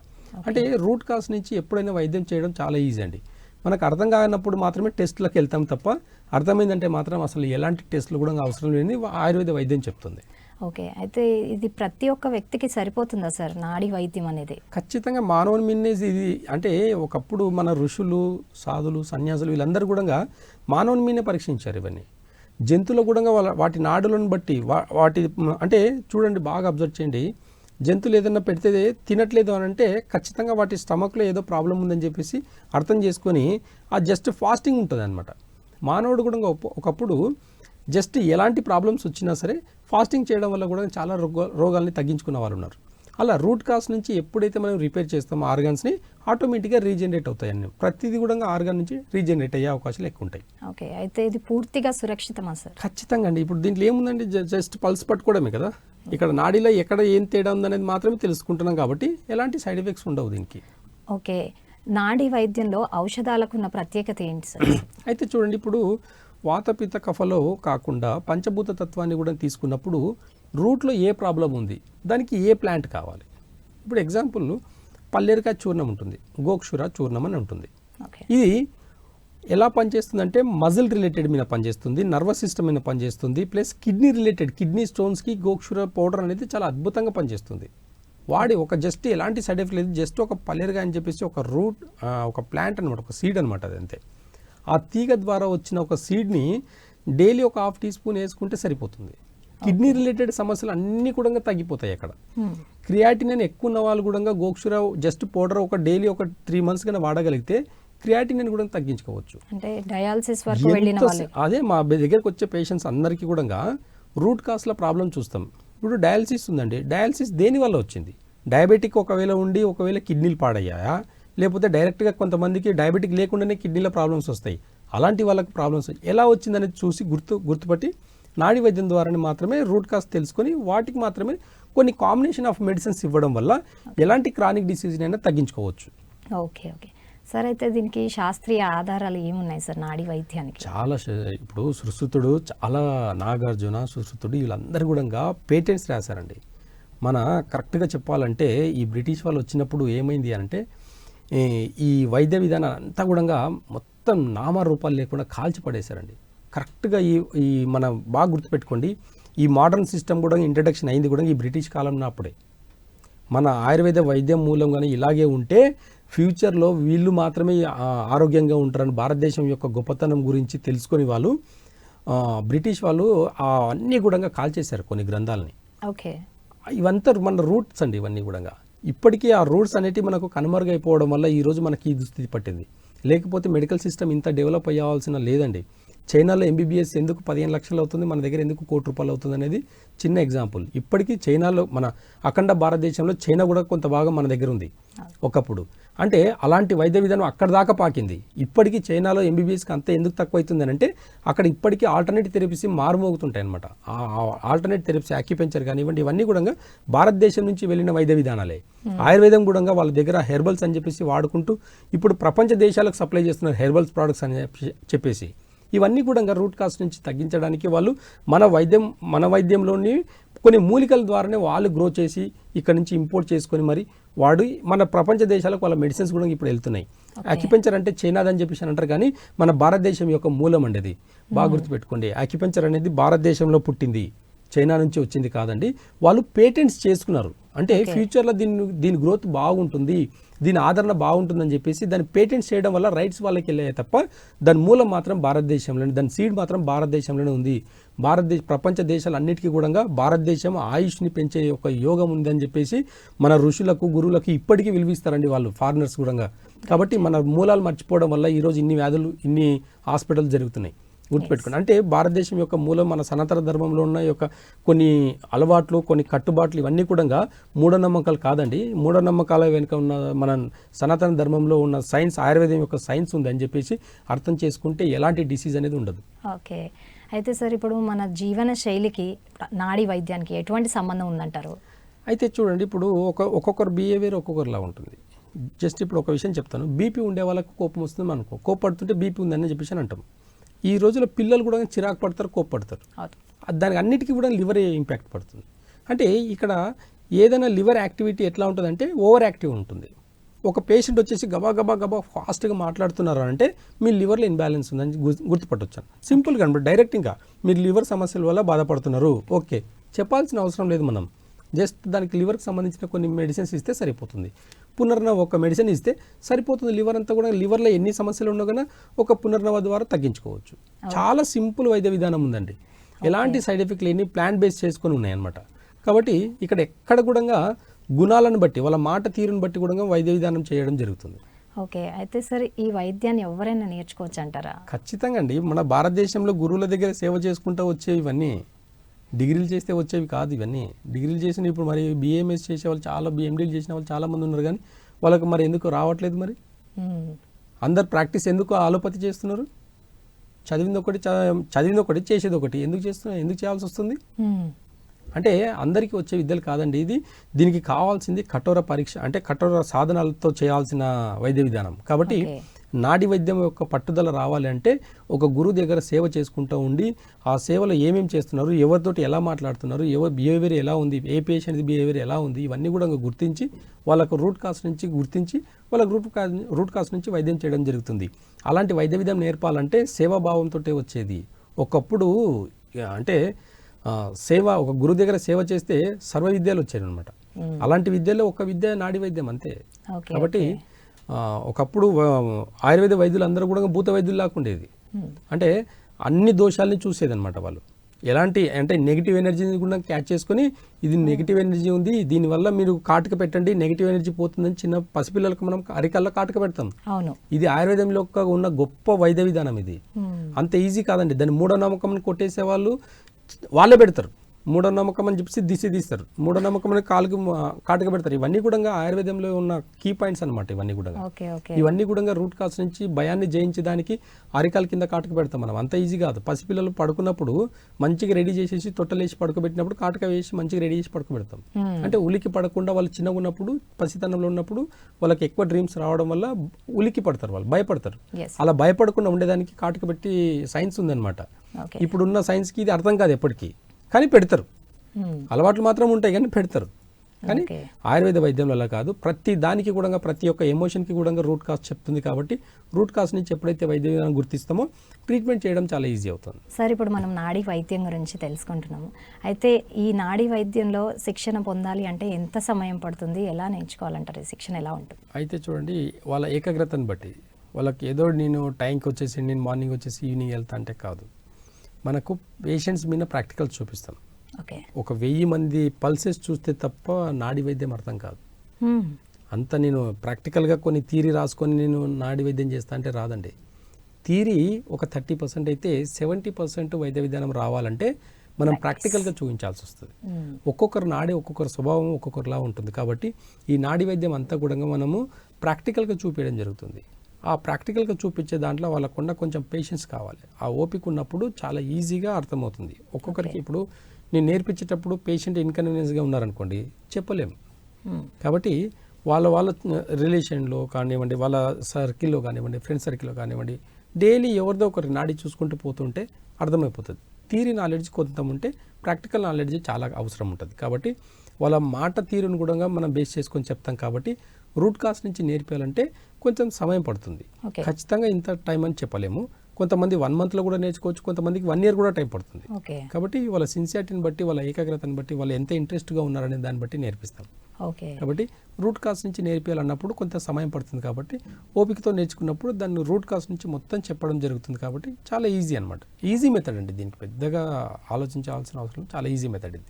అంటే రూట్ కాస్ నుంచి ఎప్పుడైనా వైద్యం చేయడం చాలా ఈజీ అండి. మనకు అర్థం కానప్పుడు మాత్రమే టెస్ట్లకు వెళ్తాం తప్ప అర్థమైందంటే మాత్రం అసలు ఎలాంటి టెస్టులు కూడా అవసరం లేని ఆయుర్వేద వైద్యం చెప్తుంది. ఓకే, అయితే ఇది ప్రతి ఒక్క వ్యక్తికి సరిపోతుందా సార్ నాడీ వైద్యం అనేది? ఖచ్చితంగా మానవుని మిన్నేజ్ ఇది. అంటే ఒకప్పుడు మన ఋషులు సాధులు సన్యాసులు వీళ్ళందరూ కూడా మానవుని మీనే పరీక్షించారు. ఇవన్నీ జంతువులు కూడా వాటి నాడులను బట్టి వాటి అంటే చూడండి, బాగా అబ్జర్వ్ చేయండి. జంతువులు ఏదైనా పెడితే తినట్లేదు అని అంటే ఖచ్చితంగా వాటి స్టమక్లో ఏదో ప్రాబ్లం ఉందని చెప్పేసి అర్థం చేసుకొని ఆ జస్ట్ ఫాస్టింగ్ ఉంటుంది అనమాట. మానవుడు కూడా ఒకప్పుడు జస్ట్ ఎలాంటి ప్రాబ్లమ్స్ వచ్చినా సరే ఫాస్టింగ్ చేయడం వల్ల కూడా చాలా రోగాల్ని తగ్గించుకున్న వాళ్ళు ఉన్నారు. అలా రూట్ కాస్ నుంచి ఎప్పుడైతే మనం రిపేర్ చేస్తామో ఆర్గాన్స్ని ఆటోమేటిక్గా రీజనరేట్ అవుతాయండి. ప్రతిదీ కూడా ఆర్గాన్ నుంచి రీజనరేట్ అయ్యే అవకాశాలు ఎక్కువ ఉంటాయి. ఓకే, అయితే ఇది పూర్తిగా సురక్షితమా సార్? ఖచ్చితంగా అండి. ఇప్పుడు దీంట్లో ఏముందండి, జస్ట్ పల్స్ పట్టుకోవడమే కదా. ఇక్కడ నాడీలో ఎక్కడ ఏం తేడా ఉందనేది మాత్రమే తెలుసుకుంటున్నాం కాబట్టి ఎలాంటి సైడ్ ఎఫెక్ట్స్ ఉండవు దీనికి. ఓకే, నాడీ వైద్యంలో ఔషధాలకు ఉన్న ప్రత్యేకత ఏంటి సార్? అయితే చూడండి, ఇప్పుడు వాతపిత్త కఫలో కాకుండా పంచభూత తత్వాన్ని కూడా తీసుకున్నప్పుడు రూట్లో ఏ ప్రాబ్లం ఉంది, దానికి ఏ ప్లాంట్ కావాలి. ఇప్పుడు ఎగ్జాంపుల్ పల్లేరుకాయ చూర్ణం ఉంటుంది, గోక్షుర చూర్ణం అని ఉంటుంది. ఇది ఎలా పనిచేస్తుందంటే మజిల్ రిలేటెడ్ మీద పనిచేస్తుంది, నర్వస్ సిస్టమ్ మీద పనిచేస్తుంది, ప్లస్ కిడ్నీ రిలేటెడ్ కిడ్నీ స్టోన్స్కి గోక్షుర పౌడర్ అనేది చాలా అద్భుతంగా పనిచేస్తుంది. వాడి ఒక జస్ట్ ఎలాంటి సైడ్ ఎఫెక్ట్ లేదు. జస్ట్ ఒక పల్లేరుకాయ అని చెప్పేసి ఒక రూట్ ఒక ప్లాంట్ అనమాట, ఒక సీడ్ అనమాట. అది అంతే. ఆ తీగ ద్వారా వచ్చిన ఒక సీడ్ని డైలీ ఒక 1/2 టీ స్పూన్ వేసుకుంటే సరిపోతుంది. కిడ్నీ రిలేటెడ్ సమస్యలు అన్నీ కూడా తగ్గిపోతాయి అక్కడ. క్రియాటినిన్ ఎక్కువ ఉన్న వాళ్ళు కూడా గోక్షుర జస్ట్ పౌడర్ ఒక డైలీ ఒక 3 months కన్నా వాడగలిగితే క్రియాటినిన్ కూడా తగ్గించుకోవచ్చు. అంటే డయాలసిస్ వరకు వెళ్ళిన వాళ్ళు అదే మా దగ్గరకు వచ్చే పేషెంట్స్ అందరికీ కూడా రూట్ కాస్ల ప్రాబ్లం చూస్తాం. ఇప్పుడు డయాలసిస్ ఉందండి, డయాలసిస్ దేని వల్ల వచ్చింది? డయాబెటిక్ ఒకవేళ ఉండి ఒకవేళ కిడ్నీలు పాడయ్యాయా, లేకపోతే డైరెక్ట్గా కొంతమందికి డయాబెటిక్ లేకుండానే కిడ్నీల ప్రాబ్లమ్స్ వస్తాయి. అలాంటి వాళ్ళకి ప్రాబ్లమ్స్ ఎలా వచ్చిందనేది చూసి గుర్తుపట్టి నాడీ వైద్యం ద్వారానే మాత్రమే రూట్ కాస్ తెలుసుకొని వాటికి మాత్రమే కొన్ని కాంబినేషన్ ఆఫ్ మెడిసిన్స్ ఇవ్వడం వల్ల ఎలాంటి క్రానిక్ డిసీజ్ అయినా తగ్గించుకోవచ్చు. ఓకే ఓకే సార్, అయితే దీనికి శాస్త్రీయ ఆధారాలు ఏమున్నాయి సార్ నాడీ వైద్యానికి? చాలా. ఇప్పుడు సుశ్రుతుడు చాలా నాగార్జున సుశ్రుతుడు వీళ్ళందరూ కూడా పేటెంట్స్ రాశారండి. మన కరెక్ట్గా చెప్పాలంటే ఈ బ్రిటిష్ వాళ్ళు వచ్చినప్పుడు ఏమైంది అంటే ఈ వైద్య విధానం అంతా కూడా మొత్తం నామరూపాలు లేకుండా కాల్చి పడేశారండి. కరెక్ట్గా ఈ మనం బాగా గుర్తుపెట్టుకోండి, ఈ మోడర్న్ సిస్టమ్ కూడా ఇంట్రడక్షన్ అయింది కూడా ఈ బ్రిటిష్ కాలంలో అప్పుడే. మన ఆయుర్వేద వైద్యం మూలంగానే ఇలాగే ఉంటే ఫ్యూచర్లో వీళ్ళు మాత్రమే ఆరోగ్యంగా ఉంటారని భారతదేశం యొక్క గొప్పతనం గురించి తెలుసుకొని వాళ్ళు బ్రిటిష్ వాళ్ళు అన్నీ కూడా కాల్చేశారు కొన్ని గ్రంథాలని. ఓకే, ఇవంతా మన రూట్స్ అండి. ఇవన్నీ కూడా ఇప్పటికీ ఆ రూట్స్ అనేటివి మనకు కనుమరుగైపోవడం వల్ల ఈరోజు మనకి ఈ దుస్థితి పట్టింది. లేకపోతే మెడికల్ సిస్టమ్ ఇంత డెవలప్ అయ్యాల్సిన లేదండి. చైనాలో ఎంబీబీఎస్ ఎందుకు 15 లక్షలు అవుతుంది, మన దగ్గర ఎందుకు 1 కోటి రూపాయలు అవుతుంది అనేది చిన్న ఎగ్జాంపుల్. ఇప్పటికీ చైనాలో మన అఖండ భారతదేశంలో చైనా కూడా కొంత భాగం మన దగ్గర ఉంది ఒకప్పుడు. అంటే అలాంటి వైద్య విధానం అక్కడ దాకా పాకింది. ఇప్పటికీ చైనాలో ఎంబీబీఎస్కి అంత ఎందుకు తక్కువ అవుతుంది అంటే అక్కడ ఇప్పటికీ ఆల్టర్నేటివ్ థెరపీస్ మారుమోగుతుంటాయి అనమాట. ఆల్టర్నేటివ్ థెరపీస్ యాక్యుపెంచర్ కానివ్వండి, ఇవన్నీ కూడా భారతదేశం నుంచి వెళ్ళిన వైద్య విధానాలే. ఆయుర్వేదం కూడా వాళ్ళ దగ్గర హెర్బల్స్ అని చెప్పేసి వాడుకుంటూ ఇప్పుడు ప్రపంచ దేశాలకు సప్లై చేస్తున్నారు హెర్బల్స్ ప్రోడక్ట్స్ అని చెప్పేసి. ఇవన్నీ కూడా రూట్ కాస్ నుంచి తగ్గించడానికి వాళ్ళు మన వైద్యంలోని కొన్ని మూలికల ద్వారానే వాళ్ళు గ్రో చేసి ఇక్కడ నుంచి ఇంపోర్ట్ చేసుకొని మరి వాడు మన ప్రపంచ దేశాలకు వాళ్ళ మెడిసిన్స్ కూడా ఇప్పుడు వెళ్తున్నాయి. యాక్యుపెంచర్ అంటే చైనాదని చెప్పేసి అంటారు, కానీ మన భారతదేశం యొక్క మూలం అండి అది. బాగా గుర్తుపెట్టుకోండి, యాక్యుపెంచర్ అనేది భారతదేశంలో పుట్టింది, చైనా నుంచి వచ్చింది కాదండి. వాళ్ళు పేటెంట్స్ చేసుకున్నారు అంటే ఫ్యూచర్లో దీని గ్రోత్ బాగుంటుంది, దీని ఆదరణ బాగుంటుందని చెప్పేసి దాన్ని పేటెంట్స్ చేయడం వల్ల రైట్స్ వాళ్ళకి వెళ్ళాయి తప్ప దాని మూలం మాత్రం భారతదేశంలోనే, దాని సీడ్ మాత్రం భారతదేశంలోనే ఉంది. ప్రపంచ దేశాలు అన్నిటికీ కూడా భారతదేశం ఆయుష్ని పెంచే ఒక యోగం ఉందని చెప్పేసి మన ఋషులకు గురువులకు ఇప్పటికీ విలువిస్తారండి వాళ్ళు, ఫారినర్స్ కూడా. కాబట్టి మన మూలాలు మర్చిపోవడం వల్ల ఈరోజు ఇన్ని వ్యాధులు, ఇన్ని హాస్పిటల్స్ జరుగుతున్నాయి. గుర్తుపెట్టుకోండి. అంటే భారతదేశం యొక్క మూలం మన సనాతన ధర్మంలో ఉన్న యొక్క కొన్ని అలవాట్లు, కొన్ని కట్టుబాట్లు ఇవన్నీ కూడా మూఢనమ్మకాలు కాదండి. మూఢనమ్మకాల వెనుక ఉన్న మన సనాతన ధర్మంలో ఉన్న సైన్స్, ఆయుర్వేదం యొక్క సైన్స్ ఉంది అని చెప్పేసి అర్థం చేసుకుంటే ఎలాంటి డిసీజ్ అనేది ఉండదు. ఓకే, అయితే సార్ ఇప్పుడు మన జీవన శైలికి నాడీ వైద్యానికి ఎటువంటి సంబంధం ఉందంటారు? అయితే చూడండి, ఇప్పుడు ఒక్కొక్కరు బిహేవియర్ ఒక్కొక్కరిలా ఉంటుంది. జస్ట్ ఇప్పుడు ఒక విషయం చెప్తాను. బీపీ ఉండే వాళ్ళకు కోపం వస్తుంది అనుకో, కోపడుతుంటే బీపీ ఉందని చెప్పేసి అని అంటాం. ఈ రోజుల్లో పిల్లలు కూడా చిరాకు పడతారు, కోప్పడతారు. దానికి అన్నిటికీ కూడా లివర్ ఇంపాక్ట్ పడుతుంది. అంటే ఇక్కడ ఏదైనా లివర్ యాక్టివిటీ ఎట్లా ఉంటుందంటే ఓవర్ యాక్టివ్ ఉంటుంది. ఒక పేషెంట్ వచ్చేసి గబా గబా గబా ఫాస్ట్గా మాట్లాడుతున్నారు అంటే మీ లివర్లో ఇన్బ్యాలెన్స్ ఉందని గుర్తుపట్టొచ్చాను. సింపుల్గా అనమాట, డైరెక్ట్ ఇంకా మీరు లివర్ సమస్యల వల్ల బాధపడుతున్నారు, ఓకే, చెప్పాల్సిన అవసరం లేదు. మనం జస్ట్ దానికి లివర్కి సంబంధించిన కొన్ని మెడిసిన్స్ ఇస్తే సరిపోతుంది. పునర్నవ ఒక మెడిసిన్ ఇస్తే సరిపోతుంది. లివర్ అంతా కూడా, లివర్లో ఎన్ని సమస్యలు ఉన్నా కానీ ఒక పునర్నవ ద్వారా తగ్గించుకోవచ్చు. చాలా సింపుల్ వైద్య విధానం ఉందండి. ఎలాంటి సైడ్ ఎఫెక్ట్ లేని ప్లాంట్ బేస్ చేసుకొని ఉన్నాయన్నమాట. కాబట్టి ఇక్కడ ఎక్కడ కూడా గుణాలను బట్టి, వాళ్ళ మాట తీరుని బట్టి కూడా వైద్య విధానం చేయడం జరుగుతుంది. ఓకే, అయితే సరే ఈ వైద్యాన్ని ఎవరైనా నేర్చుకోవచ్చు అంటారా? ఖచ్చితంగా అండి. మన భారతదేశంలో గురువుల దగ్గర సేవ చేసుకుంటూ వచ్చేవి ఇవన్నీ, డిగ్రీలు చేస్తే వచ్చేవి కాదు ఇవన్నీ. డిగ్రీలు చేసిన ఇప్పుడు మరి బిఏఎంఎస్ చేసే వాళ్ళు చాలా, బిఎండీలు చేసిన వాళ్ళు చాలా మంది ఉన్నారు, కానీ వాళ్ళకి మరి ఎందుకు రావట్లేదు? మరి అందరు ప్రాక్టీస్ ఎందుకు ఆలోపతి చేస్తున్నారు? చదివింది ఒకటి చేసేది ఒకటి ఎందుకు చేస్తున్నారు? ఎందుకు చేయాల్సి వస్తుంది? అంటే అందరికీ వచ్చే విద్యలు కాదండి ఇది. దీనికి కావాల్సింది కఠోర పరీక్ష, అంటే కఠోర సాధనాలతో చేయాల్సిన వైద్య విధానం. కాబట్టి నాడి వైద్యం యొక్క పట్టుదల రావాలి అంటే ఒక గురువు దగ్గర సేవ చేసుకుంటూ ఉండి ఆ సేవలో ఏమేమి చేస్తున్నారు, ఎవరితోటి ఎలా మాట్లాడుతున్నారు, ఎవరి బిహేవియర్ ఎలా ఉంది, ఏ పేషెంట్ బిహేవియర్ ఎలా ఉంది, ఇవన్నీ కూడా గుర్తించి వాళ్ళకు రూట్ కాజ్ నుంచి గుర్తించి వాళ్ళకు రూట్ కాజ్ నుంచి వైద్యం చేయడం జరుగుతుంది. అలాంటి వైద్య విధానం నేర్పాలంటే సేవాభావంతో వచ్చేది. ఒకప్పుడు అంటే సేవ, ఒక గురువు దగ్గర సేవ చేస్తే సర్వ విద్యలు వచ్చాయి అనమాట. అలాంటి విద్యలో ఒక విద్య నాడి వైద్యం అంతే. కాబట్టి ఒకప్పుడు ఆయుర్వేద వైద్యులు అందరూ కూడా భూత వైద్యులు లాకుండేది. అంటే అన్ని దోషాలని చూసేదన్నమాట వాళ్ళు. ఎలాంటి అంటే నెగిటివ్ ఎనర్జీని కూడా క్యాచ్ చేసుకొని ఇది నెగిటివ్ ఎనర్జీ ఉంది, దీనివల్ల మీరు కాటుక పెట్టండి, నెగిటివ్ ఎనర్జీ పోతుందని చిన్న పసిపిల్లలకు మనం అరికల్లా కాటుక పెడతాం. ఇది ఆయుర్వేదంలో ఉన్న గొప్ప వైద్య విధానం. ఇది అంత ఈజీ కాదండి. దాన్ని మూఢనమ్మకం కొట్టేసే వాళ్ళు వాళ్ళే పెడతారు. మూఢనమ్మకం అని చెప్పి తీస్తారు, మూఢనమ్మకం అని కాటుక పెడతారు. ఇవన్నీ కూడా ఆయుర్వేదంలో ఉన్న కీ పాయింట్స్ అనమాట. ఇవన్నీ కూడా రూట్ కాజ్ నుంచి భయాన్ని జయించడానికి అరికాల కింద కాటుక పెడతాం మనం. అంత ఈజీ కాదు. పసిపిల్లలు పడుకున్నప్పుడు మంచిగా రెడీ చేసేసి తొట్టలేసి పడుకోబెట్టినప్పుడు కాటుక వేసి మంచిగా రెడీ చేసి పడుకోబెడతాం. అంటే ఉలికి పడకుండా వాళ్ళు చిన్నగా ఉన్నప్పుడు, పసితనంలో ఉన్నప్పుడు వాళ్ళకి ఎక్కువ డ్రీమ్స్ రావడం వల్ల ఉలికి పడతారు, వాళ్ళు భయపడతారు. అలా భయపడకుండా ఉండేదానికి కాటుక పెట్టి సైన్స్ ఉందన్నమాట. ఇప్పుడున్న సైన్స్కి ఇది అర్థం కాదు ఎప్పటికీ, కానీ పెడతారు. అలవాట్లు మాత్రం ఉంటాయి కానీ పెడతారు. కానీ ఆయుర్వేద వైద్యంలో అలా కాదు. ప్రతి దానికి కూడా, ప్రతి ఒక్క ఎమోషన్కి కూడా రూట్ కాజ్ చెప్తుంది. కాబట్టి రూట్ కాజ్ నుంచి ఎప్పుడైతే వైద్య విధానం గుర్తిస్తామో ట్రీట్మెంట్ చేయడం చాలా ఈజీ అవుతుంది. సార్, ఇప్పుడు మనం నాడీ వైద్యం గురించి తెలుసుకుంటున్నాము. అయితే ఈ నాడీ వైద్యంలో శిక్షణ పొందాలి అంటే ఎంత సమయం పడుతుంది, ఎలా నేర్చుకోవాలంటారు? ఈ శిక్షణ ఎలా ఉంటుంది? అయితే చూడండి, వాళ్ళ ఏకాగ్రతను బట్టి, వాళ్ళకి ఏదో నేను టైంకి వచ్చేసి నేను మార్నింగ్ వచ్చేసి ఈవినింగ్ వెళ్తా అంటే కాదు. మనకు పేషెంట్స్ మీద ప్రాక్టికల్ చూపిస్తాం. ఒక 1000 మంది పల్సెస్ చూస్తే తప్ప నాడి వైద్యం అర్థం కాదు. అంత నేను ప్రాక్టికల్గా కొన్ని థియరీ రాసుకొని నేను నాడి వైద్యం చేస్తా అంటే రాదండి. థియరీ ఒక 30% అయితే 70% వైద్య విధానం రావాలంటే మనం ప్రాక్టికల్గా చూపించాల్సి వస్తుంది. ఒక్కొక్కరు నాడి, ఒక్కొక్కరు స్వభావం ఒక్కొక్కరిలా ఉంటుంది. కాబట్టి ఈ నాడి వైద్యం అంతా కూడా మనము ప్రాక్టికల్గా చూపించడం జరుగుతుంది. ఆ ప్రాక్టికల్గా చూపించే దాంట్లో వాళ్ళకుండా కొంచెం పేషెన్స్ కావాలి. ఆ ఓపిక ఉన్నప్పుడు చాలా ఈజీగా అర్థమవుతుంది. ఒక్కొక్కరికి ఇప్పుడు నేను నేర్పించేటప్పుడు పేషెంట్ ఇన్కన్వీనియన్స్గా ఉన్నారనుకోండి, చెప్పలేము. కాబట్టి వాళ్ళ రిలేషన్లో కానివ్వండి, వాళ్ళ సర్కిల్లో కానివ్వండి, ఫ్రెండ్ సర్కిల్లో కానివ్వండి, డైలీ ఎవరిదో ఒకరి నాడి చూసుకుంటూ పోతుంటే అర్థమైపోతుంది. థియరీ నాలెడ్జ్ కొంత ఉంటే ప్రాక్టికల్ నాలెడ్జ్ చాలా అవసరం ఉంటుంది. కాబట్టి వాళ్ళ మాట తీరును కూడా మనం బేస్ చేసుకొని చెప్తాం. కాబట్టి రూట్ కాజ్ నుంచి నేర్పాలంటే కొంచెం సమయం పడుతుంది. ఖచ్చితంగా ఇంత టైం అని చెప్పలేము. కొంతమంది 1 monthలో కూడా నేర్చుకోవచ్చు, కొంతమందికి 1 year కూడా టైం పడుతుంది. కాబట్టి వాళ్ళ సిన్సియారిటీని బట్టి, వాళ్ళ ఏకాగ్రతను బట్టి, వాళ్ళు ఎంత ఇంట్రెస్ట్గా ఉన్నారనే దాన్ని బట్టి నేర్పిస్తాం. ఓకే. కాబట్టి రూట్ కాస్ నుంచి నేర్పించాలన్నప్పుడు కొంత సమయం పడుతుంది కాబట్టి ఓపికతో నేర్చుకున్నప్పుడు దాన్ని రూట్ కాస్ నుంచి మొత్తం చెప్పడం జరుగుతుంది కాబట్టి చాలా ఈజీ అనమాట. ఈజీ మెథడ్ అండి, దీనికి పెద్దగా ఆలోచించాల్సిన అవసరం, చాలా ఈజీ మెథడ్ ఇది.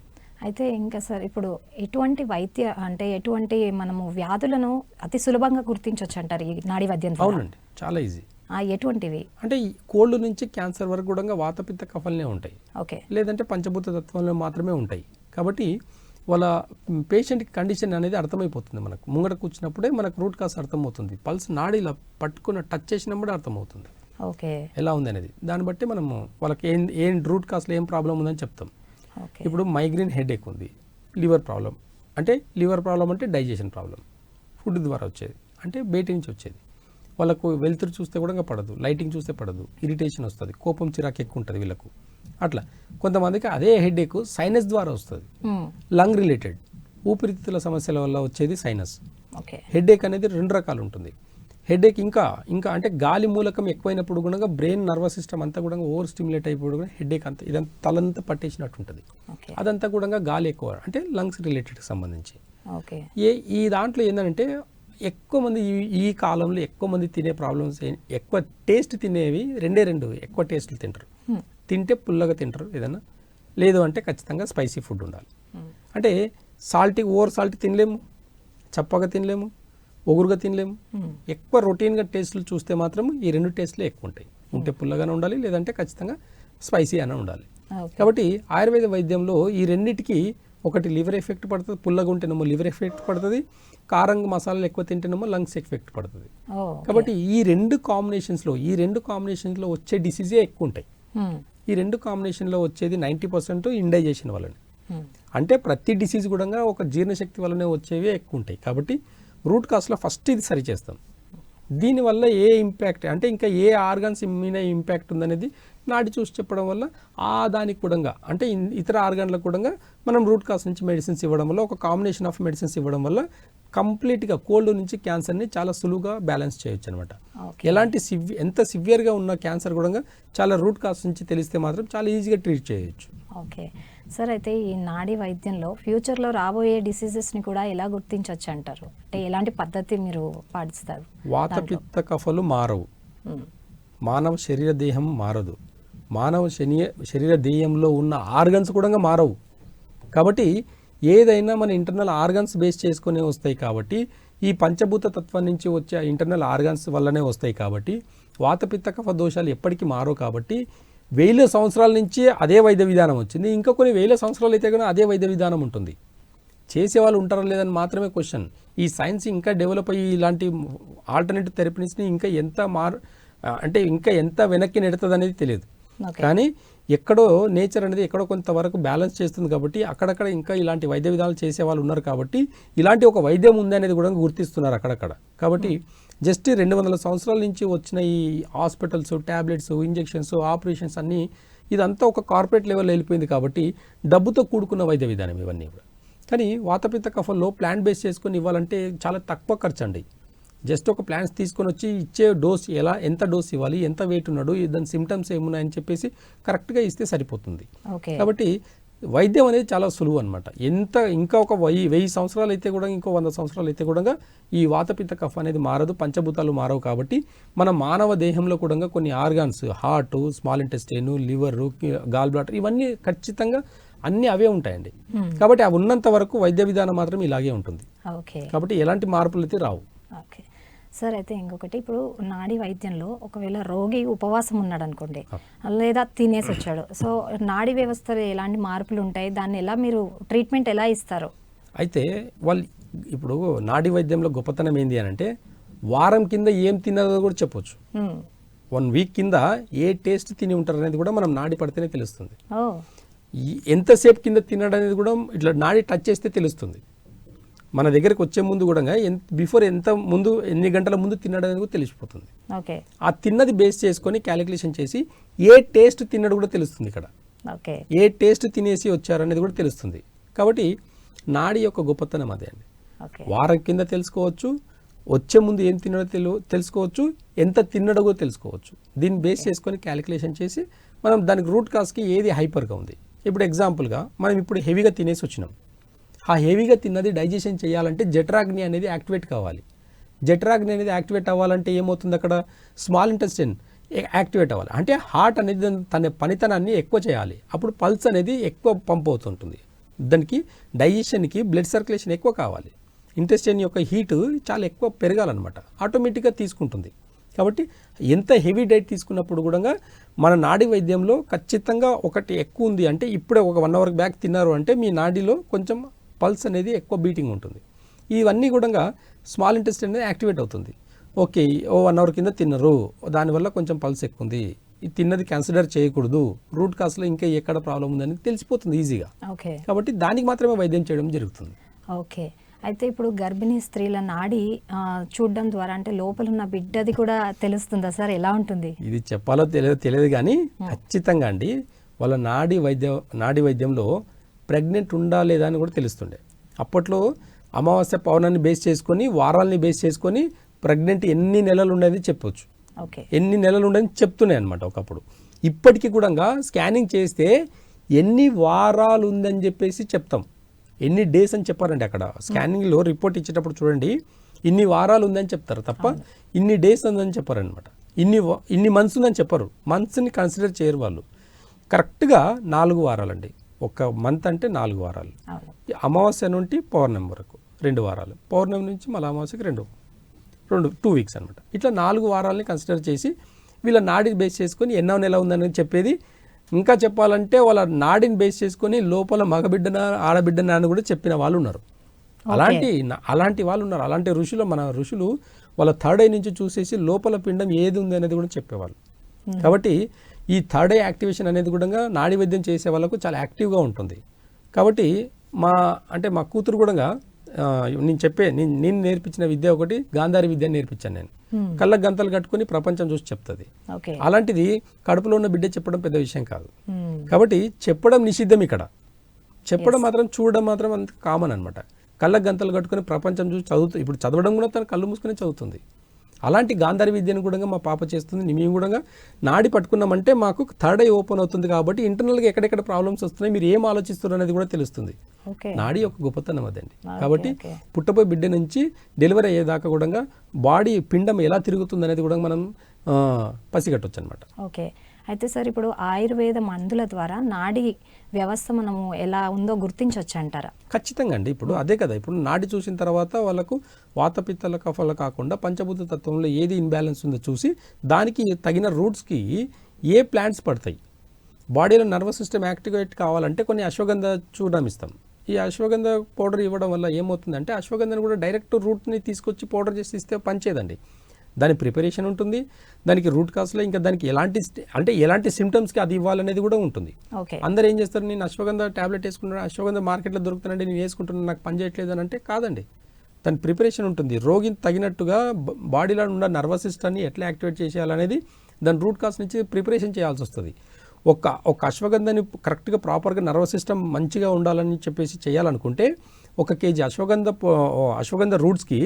అయితే ఇంకా సార్ ఇప్పుడు ఎటువంటి మనము వ్యాధులను అతి సులభంగా గుర్తించవచ్చు అంటారు ఈ నాడీ వైద్యం ద్వారా? అవునండి, చాలా ఈజీ. ఎటువంటివి అంటే ఈ కోల్డ్ నుంచి క్యాన్సర్ వరకు కూడా వాతపిత్త కఫలనే ఉంటాయి, ఓకే, లేదంటే పంచభూత తత్వంలో మాత్రమే ఉంటాయి. కాబట్టి వాళ్ళ పేషెంట్కి కండిషన్ అనేది అర్థమైపోతుంది. మనకు ముంగట కూర్చున్నప్పుడే మనకు రూట్ కాస్ అర్థమవుతుంది. పల్స్ నాడి ఇలా పట్టుకున్న టచ్ చేసినప్పుడే అర్థమవుతుంది ఓకే ఎలా ఉంది అనేది. దాన్ని బట్టి మనము వాళ్ళకి ఏం రూట్ కాస్లో ఏం ప్రాబ్లం ఉందని చెప్తాం. ఓకే. ఇప్పుడు మైగ్రేన్ హెడేక్ ఉంది, లివర్ ప్రాబ్లం అంటే డైజెషన్ ప్రాబ్లం, ఫుడ్ ద్వారా వచ్చేది అంటే బయట నుంచి వచ్చేది. వాళ్ళకు వెలుతురు చూస్తే కూడా పడదు, లైటింగ్ చూస్తే పడదు, ఇరిటేషన్ వస్తుంది, కోపం చిరాకు ఎక్కువ ఉంటుంది వీళ్ళకు. అట్లా కొంతమందికి అదే హెడేక్ సైనస్ ద్వారా వస్తుంది, లంగ్ రిలేటెడ్ ఊపిరితిత్తుల సమస్యల వల్ల వచ్చేది సైనస్. ఓకే. హెడేక్ అనేది 2 రకాలు ఉంటుంది. హెడేక్ ఇంకా అంటే గాలి మూలకం ఎక్కువైనప్పుడు కూడా బ్రెయిన్ నర్వస్ సిస్టమ్ అంతా కూడా ఓవర్ స్టిమ్యులేట్ అయిపోయి కూడా హెడేక్ అంతా ఇదంతా తలంతా పట్టేసినట్టు ఉంటుంది. అదంతా కూడా గాలి ఎక్కువ అంటే లంగ్స్ రిలేటెడ్కి సంబంధించి. ఓకే. ఈ దాంట్లో ఏంటంటే ఎక్కువ మంది ఈ కాలంలో ఎక్కువ మంది తినే ప్రాబ్లమ్స్ ఎక్కువ టేస్ట్ తినేవి రెండు ఎక్కువ టేస్ట్లు తింటారు. తింటే పుల్లగా తింటారు ఏదన్నా, లేదు అంటే ఖచ్చితంగా స్పైసీ ఫుడ్ ఉండాలి. అంటే ఓవర్ సాల్ట్ తినలేము, చప్పగా తినలేము, ఒగురుగా తినలేము. ఎక్కువ రొటీన్గా టేస్ట్లు చూస్తే మాత్రం ఈ 2 టేస్ట్లే ఎక్కువ ఉంటాయి. ఉంటే పుల్లగానే ఉండాలి, లేదంటే ఖచ్చితంగా స్పైసీ అనే ఉండాలి. కాబట్టి ఆయుర్వేద వైద్యంలో ఈ రెండింటికి ఒకటి లివర్ ఎఫెక్ట్ పడుతుంది, పుల్లగా ఉంటేనేమో లివర్ ఎఫెక్ట్ పడుతుంది, కారంగా మసాలాలు ఎక్కువ తింటేనేమో లంగ్స్ ఎఫెక్ట్ పడుతుంది. కాబట్టి ఈ రెండు కాంబినేషన్స్లో వచ్చే డిసీజే ఎక్కువ ఉంటాయి. ఈ 2 కాంబినేషన్లో వచ్చేది 90% ఇండైజెషన్ వల్లనే. అంటే ప్రతి డిసీజ్ కూడా ఒక జీర్ణశక్తి వల్లనే వచ్చేవి ఎక్కువ ఉంటాయి. కాబట్టి రూట్ కాస్లో ఫస్ట్ ఇది సరి చేస్తాం. దీనివల్ల ఏ ఇంపాక్ట్ అంటే ఇంకా ఏ ఆర్గాన్స్ మీద ఇంపాక్ట్ ఉందనేది నాడి చూసి చెప్పడం వల్ల దానికి కూడా అంటే ఇతర ఆర్గాన్లకు కూడా మనం రూట్ కాస్ నుంచి మెడిసిన్స్ ఇవ్వడం వల్ల, ఒక కాంబినేషన్ ఆఫ్ మెడిసిన్స్ ఇవ్వడం వల్ల కంప్లీట్గా కోల్డ్ నుంచి క్యాన్సర్ని చాలా సులువుగా బ్యాలెన్స్ చేయొచ్చు అనమాట. ఎలాంటి ఎంత సివియర్గా ఉన్న క్యాన్సర్ కూడా చాలా రూట్ కాస్ నుంచి తెలిస్తే మాత్రం చాలా ఈజీగా ట్రీట్ చేయొచ్చు. Okay sir. అయితే ఈ నాడీ వైద్యంలో ఫ్యూచర్లో రాబోయే డిసీజెస్ని కూడా ఎలా గుర్తించవచ్చు అంటారు? అంటే ఎలాంటి పద్ధతి మీరు పాటిస్తారు? వాతపిత్త కఫలు మారవు, మానవ శరీర దేహం మారదు, మానవ శరీర దేహంలో ఉన్న ఆర్గన్స్ కూడా మారవు. కాబట్టి ఏదైనా మన ఇంటర్నల్ ఆర్గన్స్ బేస్ చేసుకునే వస్తాయి. కాబట్టి ఈ పంచభూత తత్వం నుంచి వచ్చే ఇంటర్నల్ ఆర్గన్స్ వల్లనే వస్తాయి. కాబట్టి వాతపిత్త కఫ దోషాలు ఎప్పటికీ మారవు. కాబట్టి 1000 సంవత్సరాల నుంచి అదే వైద్య విధానం వచ్చింది, ఇంకా కొన్ని 1000 సంవత్సరాలు అయితే కూడా అదే వైద్య విధానం ఉంటుంది. చేసేవాళ్ళు ఉంటారా లేదని మాత్రమే క్వశ్చన్. ఈ సైన్స్ ఇంకా డెవలప్ అయ్యి ఇలాంటి ఆల్టర్నేటివ్ థెరపీస్ని ఇంకా ఎంత వెనక్కి నెడుతుంది అనేది తెలియదు. కానీ ఎక్కడో నేచర్ అనేది ఎక్కడో కొంతవరకు బ్యాలెన్స్ చేస్తుంది. కాబట్టి అక్కడక్కడ ఇంకా ఇలాంటి వైద్య విధానాలు చేసే వాళ్ళు ఉన్నారు. కాబట్టి ఇలాంటి ఒక వైద్యం ఉంది అనేది కూడా గుర్తిస్తున్నారు అక్కడక్కడ. కాబట్టి జస్ట్ 200 సంవత్సరాల నుంచి వచ్చిన ఈ హాస్పిటల్స్, ట్యాబ్లెట్స్, ఇంజెక్షన్స్, ఆపరేషన్స్ అన్నీ ఇదంతా ఒక కార్పొరేట్ లెవెల్లో వెళ్ళిపోయింది. కాబట్టి డబ్బుతో కూడుకున్న వైద్య విధానం ఇవన్నీ కూడా. కానీ వాతపిత్త కఫంలో ప్లాంట్ బేస్ చేసుకొని ఇవ్వాలంటే చాలా తక్కువ ఖర్చు అండి. జస్ట్ ఒక ప్లాన్స్ తీసుకొని వచ్చి ఇచ్చే డోస్ ఎంత డోస్ ఇవ్వాలి, ఎంత వెయిట్ ఉన్నాడు, దాని సిమ్టమ్స్ ఏమున్నాయని చెప్పేసి కరెక్ట్గా ఇస్తే సరిపోతుంది. కాబట్టి వైద్యం అనేది చాలా సులువు అనమాట. ఇంకా ఒక 1000 సంవత్సరాలు అయితే కూడా, ఇంకో 100 సంవత్సరాలు అయితే కూడా ఈ వాతపిత్త కఫ అనేది మారదు, పంచభూతాలు మారవు. కాబట్టి మన మానవ దేహంలో కూడా కొన్ని organs, heart, small intestine, liver, gallbladder ఇవన్నీ ఖచ్చితంగా అన్నీ అవే ఉంటాయండి. కాబట్టి అవి ఉన్నంత వరకు వైద్య విధానం మాత్రం ఇలాగే ఉంటుంది. కాబట్టి ఎలాంటి మార్పులు అయితే రావు. Okay sir. అయితే ఇంకొకటి, ఇప్పుడు నాడీ వైద్యంలో ఒకవేళ రోగి ఉపవాసం ఉన్నాడు అనుకోండి, లేదా తినేసి వచ్చాడు, సో నాడీ వ్యవస్థలో ఎలాంటి మార్పులు ఉంటాయి, దాన్ని ఎలా మీరు ట్రీట్మెంట్ ఎలా ఇస్తారు? అయితే వాళ్ళు ఇప్పుడు నాడీ వైద్యంలో గొప్పతనం ఏంటి అని అంటే వారం కింద ఏం తిన్నారో కూడా చెప్పొచ్చు. 1 వీక్ కింద ఏ టేస్ట్ తిని ఉంటారు అనేది కూడా మనం నాడి పడితేనే తెలుస్తుంది. ఎంతసేపు కింద తినడం అనేది కూడా ఇట్లా నాడి టచ్ చేస్తే తెలుస్తుంది. మన దగ్గరికి వచ్చే ముందు కూడా బిఫోర్ ఎన్ని గంటల ముందు తినడం అనేది కూడా తెలిసిపోతుంది. ఆ తిన్నది బేస్ చేసుకొని క్యాలిక్యులేషన్ చేసి ఏ టేస్ట్ తిన్నది కూడా తెలుస్తుంది. ఇక్కడ ఏ టేస్ట్ తినేసి వచ్చారనేది కూడా తెలుస్తుంది. కాబట్టి నాడి యొక్క గొప్పతనం అదే అండి. వారం కింద తెలుసుకోవచ్చు, వచ్చే ముందు ఏం తినడో తెలుసుకోవచ్చు, ఎంత తిన్నడో కూడా తెలుసుకోవచ్చు. దీన్ని బేస్ చేసుకొని క్యాలిక్యులేషన్ చేసి మనం దానికి రూట్ కాస్కి ఏది హైపర్గా ఉంది. ఇప్పుడు ఎగ్జాంపుల్గా మనం ఇప్పుడు హెవీగా తినేసి వచ్చినాం, ఆ హెవీగా తిన్నది డైజెషన్ చేయాలంటే జఠరాగ్ని అనేది యాక్టివేట్ కావాలి. జఠరాగ్ని అనేది యాక్టివేట్ అవ్వాలంటే ఏమవుతుంది, అక్కడ స్మాల్ ఇంటెస్టైన్ యాక్టివేట్ అవ్వాలి. అంటే హార్ట్ అనేది తన పనితనాన్ని ఎక్కువ చేయాలి. అప్పుడు పల్స్ అనేది ఎక్కువ పంప్ అవుతుంటుంది. దానికి డైజెషన్కి బ్లడ్ సర్క్యులేషన్ ఎక్కువ కావాలి. ఇంటెస్టైన్ యొక్క హీట్ చాలా ఎక్కువ పెరగాలన్నమాట, ఆటోమేటిక్గా తీసుకుంటుంది. కాబట్టి ఎంత హెవీ డైట్ తీసుకున్నప్పుడు కూడా మన నాడీ వైద్యంలో ఖచ్చితంగా ఒకటి ఎక్కువ ఉంది అంటే, ఇప్పుడే ఒక 1 అవర్ బ్యాక్ తిన్నారు అంటే మీ నాడీలో కొంచెం పల్స్ అనేది ఎక్కువ బీటింగ్ ఉంటుంది. ఇవన్నీ కూడా స్మాల్ ఇంటెస్టైన్ అనేది యాక్టివేట్ అవుతుంది. ఓకే, 1 అవర్ కింద తిన్నారు, దానివల్ల కొంచెం పల్స్ ఎక్కువ ఉంది, ఇది తిన్నది కన్సిడర్ చేయకూడదు, రూట్ కాస్లో ఇంకా ఎక్కడ ప్రాబ్లం ఉందని తెలిసిపోతుంది ఈజీగా. ఓకే, కాబట్టి దానికి మాత్రమే వైద్యం చేయడం జరుగుతుంది. ఓకే. అయితే ఇప్పుడు గర్భిణీ స్త్రీల నాడి చూడడం ద్వారా అంటే లోపల ఉన్న బిడ్డది కూడా తెలుస్తుందా సార్, ఎలా ఉంటుంది? ఇది చెప్పాలో తెలియదు కానీ ఖచ్చితంగా అండి వాళ్ళ నాడీ వైద్యంలో ప్రెగ్నెంట్ ఉందా లేదా అని కూడా తెలుస్తుండే. అప్పట్లో అమావాస్య పౌర్ణాన్ని బేస్ చేసుకొని, వారాలని బేస్ చేసుకొని ప్రెగ్నెంట్ ఎన్ని నెలలు ఉండేది చెప్పొచ్చు, ఎన్ని నెలలు ఉండేది చెప్తున్నాయి అనమాట ఒకప్పుడు. ఇప్పటికీ కూడా స్కానింగ్ చేస్తే ఎన్ని వారాలు ఉందని చెప్పేసి చెప్తాం, ఎన్ని డేస్ అని చెప్పారండి. అక్కడ స్కానింగ్లో రిపోర్ట్ ఇచ్చేటప్పుడు చూడండి, ఇన్ని వారాలు ఉందని చెప్తారు తప్ప ఇన్ని డేస్ ఉందని చెప్పారనమాట. ఇన్ని మంత్స్ ఉందని చెప్పరు, మంత్స్ని కన్సిడర్ చేయరు వాళ్ళు. కరెక్ట్గా 4 వారాలండి, ఒక మంత్ అంటే 4 వారాలు. అమావాస్య నుండి పౌర్ణమి వరకు 2 వారాలు, పౌర్ణమి నుంచి మళ్ళీ అమావాస్యకి 2 వీక్స్ అనమాట. ఇట్లా 4 వారాలని కన్సిడర్ చేసి వీళ్ళ నాడిని బేస్ చేసుకొని ఎన్నో నెల ఉందని చెప్పేది. ఇంకా చెప్పాలంటే వాళ్ళ నాడిని బేస్ చేసుకొని లోపల మగబిడ్డన ఆడబిడ్డన అని కూడా చెప్పిన వాళ్ళు ఉన్నారు. అలాంటి వాళ్ళు ఉన్నారు. అలాంటి మన ఋషులు వాళ్ళ థర్డ్ ఐ నుంచి చూసేసి లోపల పిండం ఏది ఉంది అనేది కూడా చెప్పేవాళ్ళు. కాబట్టి ఈ థర్డ్ ఐ యాక్టివేషన్ అనేది కూడా నాడీ వైద్యం చేసే వాళ్ళకు చాలా యాక్టివ్గా ఉంటుంది. కాబట్టి మా కూతురు కూడా నేను నేర్పించిన విద్య ఒకటి గాంధారి విద్య నేర్పించాను నేను. కళ్ళ గంతలు కట్టుకుని ప్రపంచం చూసి చెప్తుంది. అలాంటిది కడుపులో ఉన్న బిడ్డ చెప్పడం పెద్ద విషయం కాదు. కాబట్టి చెప్పడం నిషిద్ధం ఇక్కడ, చెప్పడం మాత్రం చూడడం మాత్రం అంత కామన్ అనమాట. కళ్ళ గంతలు కట్టుకుని ప్రపంచం చూసి చదువుతుంది. ఇప్పుడు చదవడం కూడా తన కళ్ళు మూసుకుని చదువుతుంది. అలాంటి గాంధారి విద్యను కూడా మా పాప చేస్తుంది. మేము కూడా నాడి పట్టుకున్నామంటే మాకు థర్డ్ ఐ ఓపెన్ అవుతుంది. కాబట్టి ఇంటర్నల్గా ఎక్కడెక్కడ ప్రాబ్లమ్స్ వస్తున్నాయి, మీరు ఏం ఆలోచిస్తున్నారు అనేది కూడా తెలుస్తుంది. నాడి ఒక గొప్పతనం అదండి. కాబట్టి పుట్టబోయే బిడ్డ నుంచి డెలివరీ అయ్యేదాకా కూడా బాడీ పిండం ఎలా తిరుగుతుంది అనేది కూడా మనం పసిగట్టవచ్చు అనమాట. ఓకే. అయితే సార్ ఇప్పుడు ఆయుర్వేద మందుల ద్వారా నాడి వ్యవస్థ మనము ఎలా ఉందో గుర్తించవచ్చు అంటారా? ఖచ్చితంగా అండి. ఇప్పుడు అదే కదా, ఇప్పుడు నాడి చూసిన తర్వాత వాళ్ళకు వాతపిత్తల కఫాలు కాకుండా పంచభూత తత్వంలో ఏది ఇన్బ్యాలెన్స్ ఉందో చూసి దానికి తగిన రూట్స్కి ఏ ప్లాంట్స్ పడతాయి. బాడీలో నర్వస్ సిస్టమ్ యాక్టివేట్ కావాలంటే కొన్ని అశ్వగంధ చూర్ణం ఇస్తాం. ఈ అశ్వగంధ పౌడర్ ఇవ్వడం వల్ల ఏమవుతుందంటే అశ్వగంధను కూడా డైరెక్ట్ రూట్ని తీసుకొచ్చి పౌడర్ చేసి ఇస్తే పనిచేయదండి. దాని ప్రిపరేషన్ ఉంటుంది, దానికి రూట్ కాస్లో ఇంకా దానికి ఎలాంటి సిమ్టమ్స్కి అది ఇవ్వాలనేది కూడా ఉంటుంది. అందరూ ఏం చేస్తారు, నేను అశ్వగంధ ట్యాబ్లెట్ వేసుకుంటున్నాను, అశ్వగంధ మార్కెట్లో దొరుకుతానండి, నేను వేసుకుంటున్నాను, నాకు పని చేయట్లేదు అని అంటే కాదండి. దాని ప్రిపరేషన్ ఉంటుంది. రోగికి తగినట్టుగా బాడీలో ఉన్న నర్వస్ సిస్టమ్ని ఎట్లా యాక్టివేట్ చేసేయాలనేది దాని రూట్ కాస్ నుంచి ప్రిపరేషన్ చేయాల్సి వస్తుంది. ఒక అశ్వగంధని కరెక్ట్గా ప్రాపర్గా నర్వస్ సిస్టమ్ మంచిగా ఉండాలని చెప్పేసి చేయాలనుకుంటే 1 kg అశ్వగంధ రూట్స్కి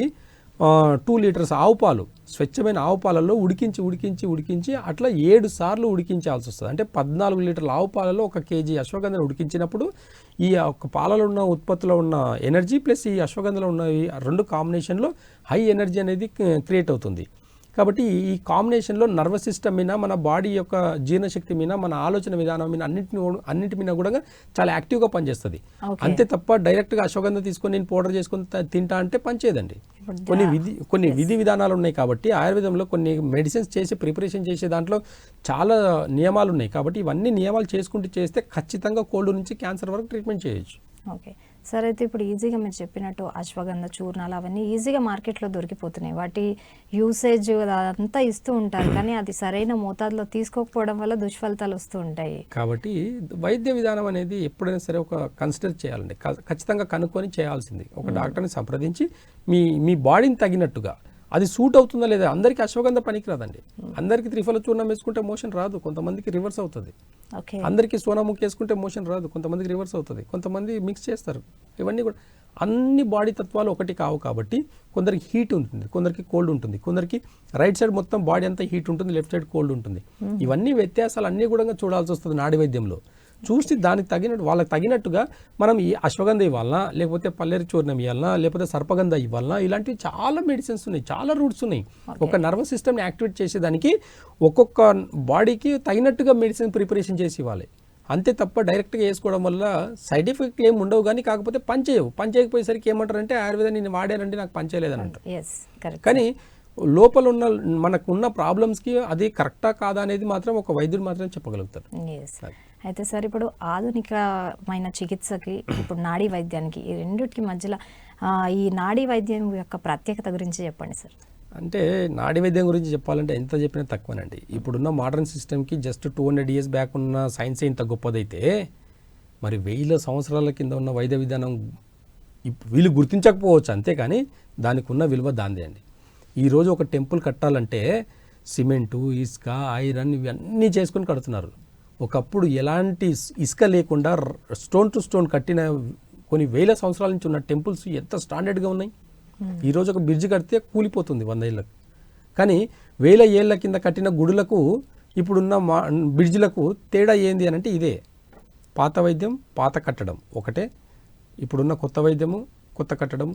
2 లీటర్స్ ఆవు పాలు, స్వచ్ఛమైన ఆవు పాలలో ఉడికించి అట్లా 7 సార్లు ఉడికించాల్సి వస్తుంది. అంటే 14 లీటర్ల ఆవు పాలలో 1 kg అశ్వగంధను ఉడికించినప్పుడు ఈ ఒక పాలలో ఉన్న ఉత్పత్తిలో ఉన్న ఎనర్జీ ప్లస్ ఈ అశ్వగంధలో ఉన్న 2 కాంబినేషన్లో హై ఎనర్జీ అనేది క్రియేట్ అవుతుంది. కాబట్టి ఈ కాంబినేషన్లో నర్వస్ సిస్టమ్ మీద, మన బాడీ యొక్క జీర్ణశక్తి మీద, మన ఆలోచన విధానం మీద అన్నింటి మీద కూడా చాలా యాక్టివ్గా పనిచేస్తుంది. అంతే తప్ప డైరెక్ట్గా అశ్వగంధ తీసుకొని నేను పౌడర్ చేసుకొని తింటా అంటే పనిచేయదండి. కొన్ని విధి విధానాలు ఉన్నాయి. కాబట్టి ఆయుర్వేదంలో కొన్ని మెడిసిన్స్ చేసి ప్రిపరేషన్ చేసే దాంట్లో చాలా నియమాలు ఉన్నాయి. కాబట్టి ఇవన్నీ నియమాలు చేసుకుంటూ చేస్తే ఖచ్చితంగా కోల్డ్ నుంచి క్యాన్సర్ వరకు ట్రీట్మెంట్ చేయొచ్చు. Okay sir. అయితే ఇప్పుడు ఈజీగా మీరు చెప్పినట్టు అశ్వగంధ చూర్ణాలు అవన్నీ ఈజీగా మార్కెట్లో దొరికిపోతున్నాయి. వాటి యూసేజ్ అంతా ఇస్తూ ఉంటారు, కానీ అది సరైన మోతాదులో తీసుకోకపోవడం వల్ల దుష్ఫలితాలు వస్తూ ఉంటాయి. కాబట్టి వైద్య విధానం అనేది ఎప్పుడైనా సరే ఒక కన్సిడర్ చేయాలండి, ఖచ్చితంగా కనుక్కొని చేయాల్సింది. ఒక డాక్టర్ని సంప్రదించి మీ బాడీని తగినట్టుగా అది సూట్ అవుతుందా లేదా. అందరికీ అశ్వగంధ పనికిరాదండి. అందరికీ త్రిఫల చూర్ణం వేసుకుంటే మోషన్ రాదు, కొంతమందికి రివర్స్ అవుతుంది. అందరికీ సోనాముఖి వేసుకుంటే మోషన్ రాదు, కొంతమందికి రివర్స్ అవుతుంది. కొంతమంది మిక్స్ చేస్తారు. ఇవన్నీ కూడా అన్ని బాడీ తత్వాలు ఒకటి కావు. కాబట్టి కొందరికి హీట్ ఉంటుంది, కొందరికి కోల్డ్ ఉంటుంది, కొందరికి రైట్ సైడ్ మొత్తం బాడీ అంతా హీట్ ఉంటుంది, లెఫ్ట్ సైడ్ కోల్డ్ ఉంటుంది. ఇవన్నీ వ్యత్యాసాలు అన్నీ కూడా చూడాల్సి వస్తుంది నాడీ వైద్యంలో. చూసి దానికి తగినట్టు వాళ్ళకి తగినట్టుగా మనం ఈ అశ్వగంధ ఇవ్వాలన్నా, లేకపోతే పల్లేరు చూర్ణం ఇవ్వాలన్నా, లేకపోతే సర్పగంధ ఇవ్వాలన్నా, ఇలాంటివి చాలా మెడిసిన్స్ ఉన్నాయి, చాలా రూట్స్ ఉన్నాయి. ఒక నర్వస్ సిస్టమ్ని యాక్టివేట్ చేసేదానికి ఒక్కొక్క బాడీకి తగినట్టుగా మెడిసిన్ ప్రిపరేషన్ చేసి ఇవ్వాలి. అంతే తప్ప డైరెక్ట్గా వేసుకోవడం వల్ల సైడ్ ఎఫెక్ట్లు ఏమి ఉండవు, కానీ కాకపోతే పనిచేయకపోయేసరికి ఏమంటారంటే ఆయుర్వేదం నేను వాడానంటే నాకు పనిచేయలేదని అంటారు. కానీ లోపల ఉన్న మనకున్న ప్రాబ్లమ్స్కి అది కరెక్టా కాదా అనేది మాత్రం ఒక వైద్యుడు మాత్రం చెప్పగలుగుతారు. అయితే సార్, ఇప్పుడు ఆధునికమైన చికిత్సకి ఇప్పుడు నాడీ వైద్యానికి ఈ రెండింటికి మధ్యలో ఈ నాడీ వైద్యం యొక్క ప్రత్యేకత గురించి చెప్పండి సార్. అంటే నాడీ వైద్యం గురించి చెప్పాలంటే ఎంత చెప్పినా తక్కువనండి. ఇప్పుడున్న మోడర్న్ సిస్టమ్కి జస్ట్ 200 years బ్యాక్ ఉన్న సైన్స్ ఇంత గొప్పదైతే మరి 1000 సంవత్సరాల కింద ఉన్న వైద్య విధానం వీళ్ళు గుర్తించకపోవచ్చు, అంతేకాని దానికి ఉన్న విలువ దాందే అండి. ఈరోజు ఒక టెంపుల్ కట్టాలంటే సిమెంటు, ఇసుక, ఐరన్ ఇవన్నీ చేసుకొని కడుతున్నారు. ఒకప్పుడు ఎలాంటి ఇసుక లేకుండా స్టోన్ టు స్టోన్ కట్టిన కొన్ని 1000 సంవత్సరాల నుంచి ఉన్న టెంపుల్స్ ఎంత స్టాండర్డ్గా ఉన్నాయి. ఈరోజు ఒక బ్రిడ్జ్ కడితే కూలిపోతుంది 100 ఏళ్ళకు. కానీ 1000 ఏళ్ళ కింద కట్టిన గుడులకు ఇప్పుడున్న బ్రిడ్జ్లకు తేడా ఏంది అని అంటే ఇదే. పాత వైద్యం, పాత కట్టడం ఒకటే, ఇప్పుడున్న కొత్త వైద్యము, కొత్త కట్టడం,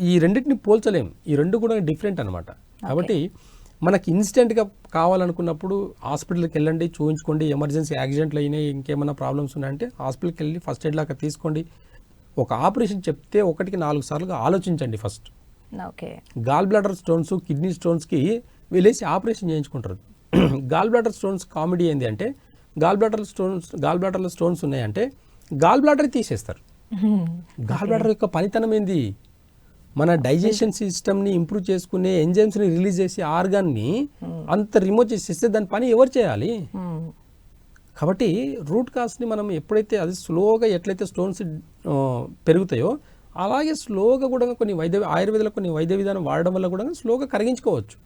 ఈ రెండింటిని పోల్చలేం. ఈ రెండు కూడా డిఫరెంట్ అనమాట. కాబట్టి మనకి ఇన్స్టెంట్గా కావాలనుకున్నప్పుడు హాస్పిటల్కి వెళ్ళండి, చూపించుకోండి. ఎమర్జెన్సీ యాక్సిడెంట్లు అయినాయి, ఇంకేమైనా ప్రాబ్లమ్స్ ఉన్నాయంటే హాస్పిటల్కి వెళ్ళి ఫస్ట్ ఎయిడ్ లాగా తీసుకోండి. ఒక ఆపరేషన్ చెప్తే 1కి 4 సార్లుగా ఆలోచించండి first. Gall bladder stones, kidney స్టోన్స్కి వెళ్ళేసి ఆపరేషన్ చేయించుకుంటారు. గాల్ బ్లాడర్ స్టోన్స్ కామెడీ ఏంది అంటే గాల్ బ్లాడర్లో స్టోన్స్ ఉన్నాయంటే గాల్ బ్లాడర్ తీసేస్తారు. గాల్ బ్లాడర్ యొక్క పనితనం ఏంది? మన డైజెషన్ సిస్టమ్ని ఇంప్రూవ్ చేసుకునే ఎంజైమ్స్ని రిలీజ్ చేసే ఆర్గాన్ని అంత రిమూవ్ చేసేస్తే దాని పని ఎవరు చేయాలి? కాబట్టి రూట్ కాస్ని మనం ఎప్పుడైతే అది స్లోగా ఎట్లయితే స్టోన్స్ పెరుగుతాయో అలాగే స్లోగా కూడా కొన్ని ఆయుర్వేదంలో కొన్ని వైద్య విధానం వాడడం వల్ల కూడా స్లోగా కరిగించుకోవచ్చు.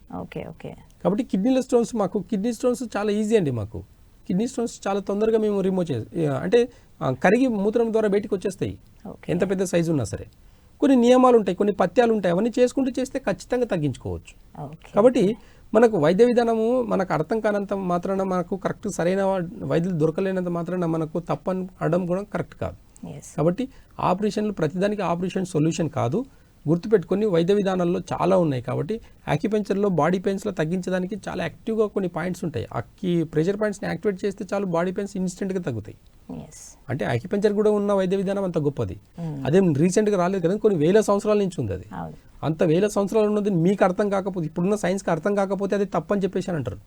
కాబట్టి కిడ్నీ స్టోన్స్ చాలా ఈజీ అండి. మాకు కిడ్నీ స్టోన్స్ చాలా తొందరగా మేము రిమూవ్ అంటే కరిగి మూత్రం ద్వారా బయటికి వచ్చేస్తాయి, ఎంత పెద్ద సైజు ఉన్నా సరే. కొన్ని నియమాలు ఉంటాయి, కొన్ని పథ్యాలు ఉంటాయి, అవన్నీ చేసుకుంటూ చేస్తే ఖచ్చితంగా తగ్గించుకోవచ్చు. కాబట్టి మనకు వైద్య విధానము మనకు అర్థం కానంత మాత్రాన, మనకు కరెక్ట్ సరైన వైద్యులు దొరకలేనంత మాత్రాన మనకు తప్పని అనడం కూడా కరెక్ట్ కాదు. కాబట్టి ఆపరేషన్లు ప్రతిదానికి ఆపరేషన్ సొల్యూషన్ కాదు. గుర్తుపెట్టుకొని వైద్య విధానాల్లో చాలా ఉన్నాయి. కాబట్టి యాక్యుపంక్చర్లో బాడీ పెయిన్స్లో తగ్గించడానికి చాలా యాక్టివ్గా కొన్ని పాయింట్స్ ఉంటాయి. ప్రెషర్ పాయింట్స్ని యాక్టివేట్ చేస్తే చాలు బాడీ పెయిన్స్ ఇన్స్టెంట్గా తగ్గుతాయి. అంటే యాక్యుపంక్చర్ కూడా ఉన్న వైద్య విధానం అంత గొప్పది. అదేం రీసెంట్గా రాలేదు కదా, కొన్ని 1000 సంవత్సరాల నుంచి ఉంది. అది అంత 1000 సంవత్సరాలు ఉన్నది మీకు అర్థం కాకపోతే, ఇప్పుడున్న సైన్స్కి అర్థం కాకపోతే అది తప్పని చెప్పేసి అని అంటారు.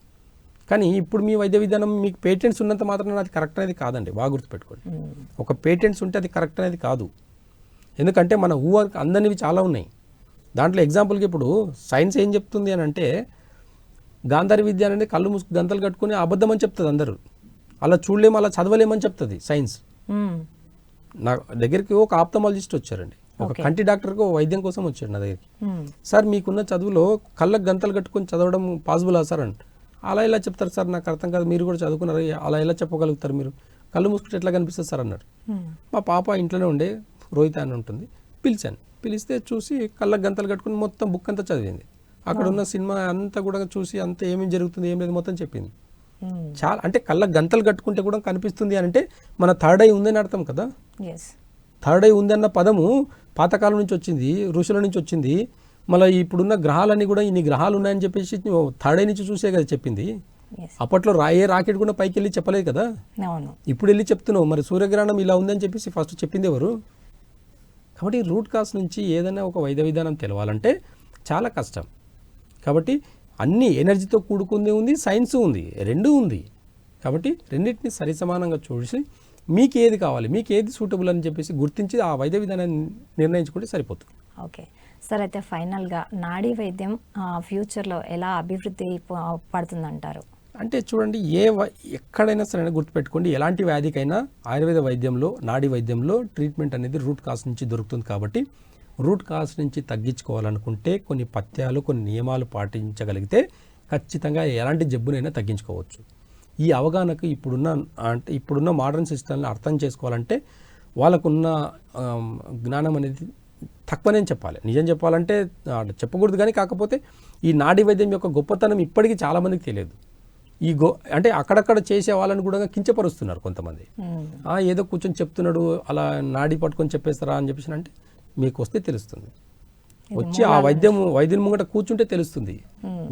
కానీ ఇప్పుడు మీ వైద్య విధానం మీకు పేటెంట్స్ ఉన్నంత మాత్రం అది కరెక్ట్ అనేది కాదండి. బాగా గుర్తుపెట్టుకోండి. ఒక పేటెంట్స్ ఉంటే అది కరెక్ట్ అనేది కాదు. ఎందుకంటే మన అందనివి చాలా ఉన్నాయి. దాంట్లో ఎగ్జాంపుల్కి ఇప్పుడు సైన్స్ ఏం చెప్తుంది అని అంటే గాంధారి విద్య అనేది కళ్ళు ముసుగు గంతలు కట్టుకుని అబద్ధం అని చెప్తుంది. అందరూ అలా చూడలేము, అలా చదవలేమని చెప్తుంది సైన్స్. నా దగ్గరికి ఒక ఆప్థమాలజిస్ట్ వచ్చారండి, ఒక కంటి డాక్టర్కి వైద్యం కోసం వచ్చాడు నా దగ్గరికి. సార్ మీకున్న చదువులో కళ్ళకు గంతలు కట్టుకొని చదవడం పాసిబుల్ సార్ అంటే, అలా ఎలా చెప్తారు సార్, నాకు అర్థం కాదు, మీరు కూడా చదువుకున్నారు, అలా ఎలా చెప్పగలుగుతారు మీరు, కళ్ళు మూసుకుంటే ఎట్లా కనిపిస్తుంది సార్ అన్నారు. మా పాప ఇంట్లోనే ఉండే, రోహిత అని ఉంటుంది, పిలిచాను. పిలిస్తే చూసి కళ్ళకు గంతలు కట్టుకుని మొత్తం బుక్ అంతా చదివింది. అక్కడ ఉన్న సినిమా అంతా కూడా చూసి అంతా ఏమేమి జరుగుతుంది ఏం లేదు మొత్తం చెప్పింది. చాలా అంటే కళ్ళకు గంతలు కట్టుకుంటే కూడా కనిపిస్తుంది అని అంటే మన థర్డ్ ఐ ఉందని అర్థం కదా. థర్డ్ ఐ ఉందన్న పదము పాతకాలం నుంచి వచ్చింది, ఋషుల నుంచి వచ్చింది. మళ్ళీ ఇప్పుడున్న గ్రహాలన్నీ కూడా ఇన్ని గ్రహాలు ఉన్నాయని చెప్పేసి థర్డ్ ఐ నుంచి చూసే కదా చెప్పింది. అప్పట్లో రాకెట్ కూడా పైకి వెళ్ళి చెప్పలేదు కదా, ఇప్పుడు వెళ్ళి చెప్తున్నావు. మరి సూర్యగ్రహణం ఇలా ఉందని చెప్పేసి ఫస్ట్ చెప్పింది ఎవరు? కాబట్టి రూట్ కాస్ నుంచి ఏదైనా ఒక వైద్య విధానం తెలవాలంటే చాలా కష్టం. కాబట్టి అన్ని ఎనర్జీతో కూడుకుంది ఉంది, సైన్స్ ఉంది, రెండూ ఉంది. కాబట్టి రెండింటిని సరిసమానంగా చూసి మీకు ఏది కావాలి, మీకు ఏది సూటబుల్ అని చెప్పేసి గుర్తించి ఆ వైద్య విధానాన్ని నిర్ణయించుకుంటే సరిపోతుంది. ఓకే సార్, అయితే ఫైనల్గా నాడీ వైద్యం ఫ్యూచర్లో ఎలా అభివృద్ధి పడుతుందంటారు? అంటే చూడండి, ఎక్కడైనా సరే గుర్తుపెట్టుకోండి, ఎలాంటి వ్యాధికైనా ఆయుర్వేద వైద్యంలో, నాడీ వైద్యంలో ట్రీట్మెంట్ అనేది రూట్ కాస్ నుంచి దొరుకుతుంది. కాబట్టి రూట్ కాస్ నుంచి తగ్గించుకోవాలనుకుంటే కొన్ని పథ్యాలు, కొన్ని నియమాలు పాటించగలిగితే ఖచ్చితంగా ఎలాంటి జబ్బునైనా తగ్గించుకోవచ్చు. ఈ అవగాహనకు ఇప్పుడున్న మోడర్న్ సిస్టమ్ని అర్థం చేసుకోవాలంటే వాళ్ళకున్న జ్ఞానం అనేది తక్కువనే చెప్పాలి. నిజం చెప్పాలంటే చెప్పకూడదు, కానీ కాకపోతే ఈ నాడీ వైద్యం యొక్క గొప్పతనం ఇప్పటికీ చాలామందికి తెలియదు. ఈ అంటే అక్కడక్కడ చేసే వాళ్ళని కూడా కించపరుస్తున్నారు కొంతమంది. ఏదో కూర్చొని చెప్తున్నాడు అలా నాడి పట్టుకొని చెప్పేస్తారా అని చెప్పేసి అంటే మీకు వస్తే తెలుస్తుంది, వచ్చి ఆ వైద్యుని ముంగట కూర్చుంటే తెలుస్తుంది.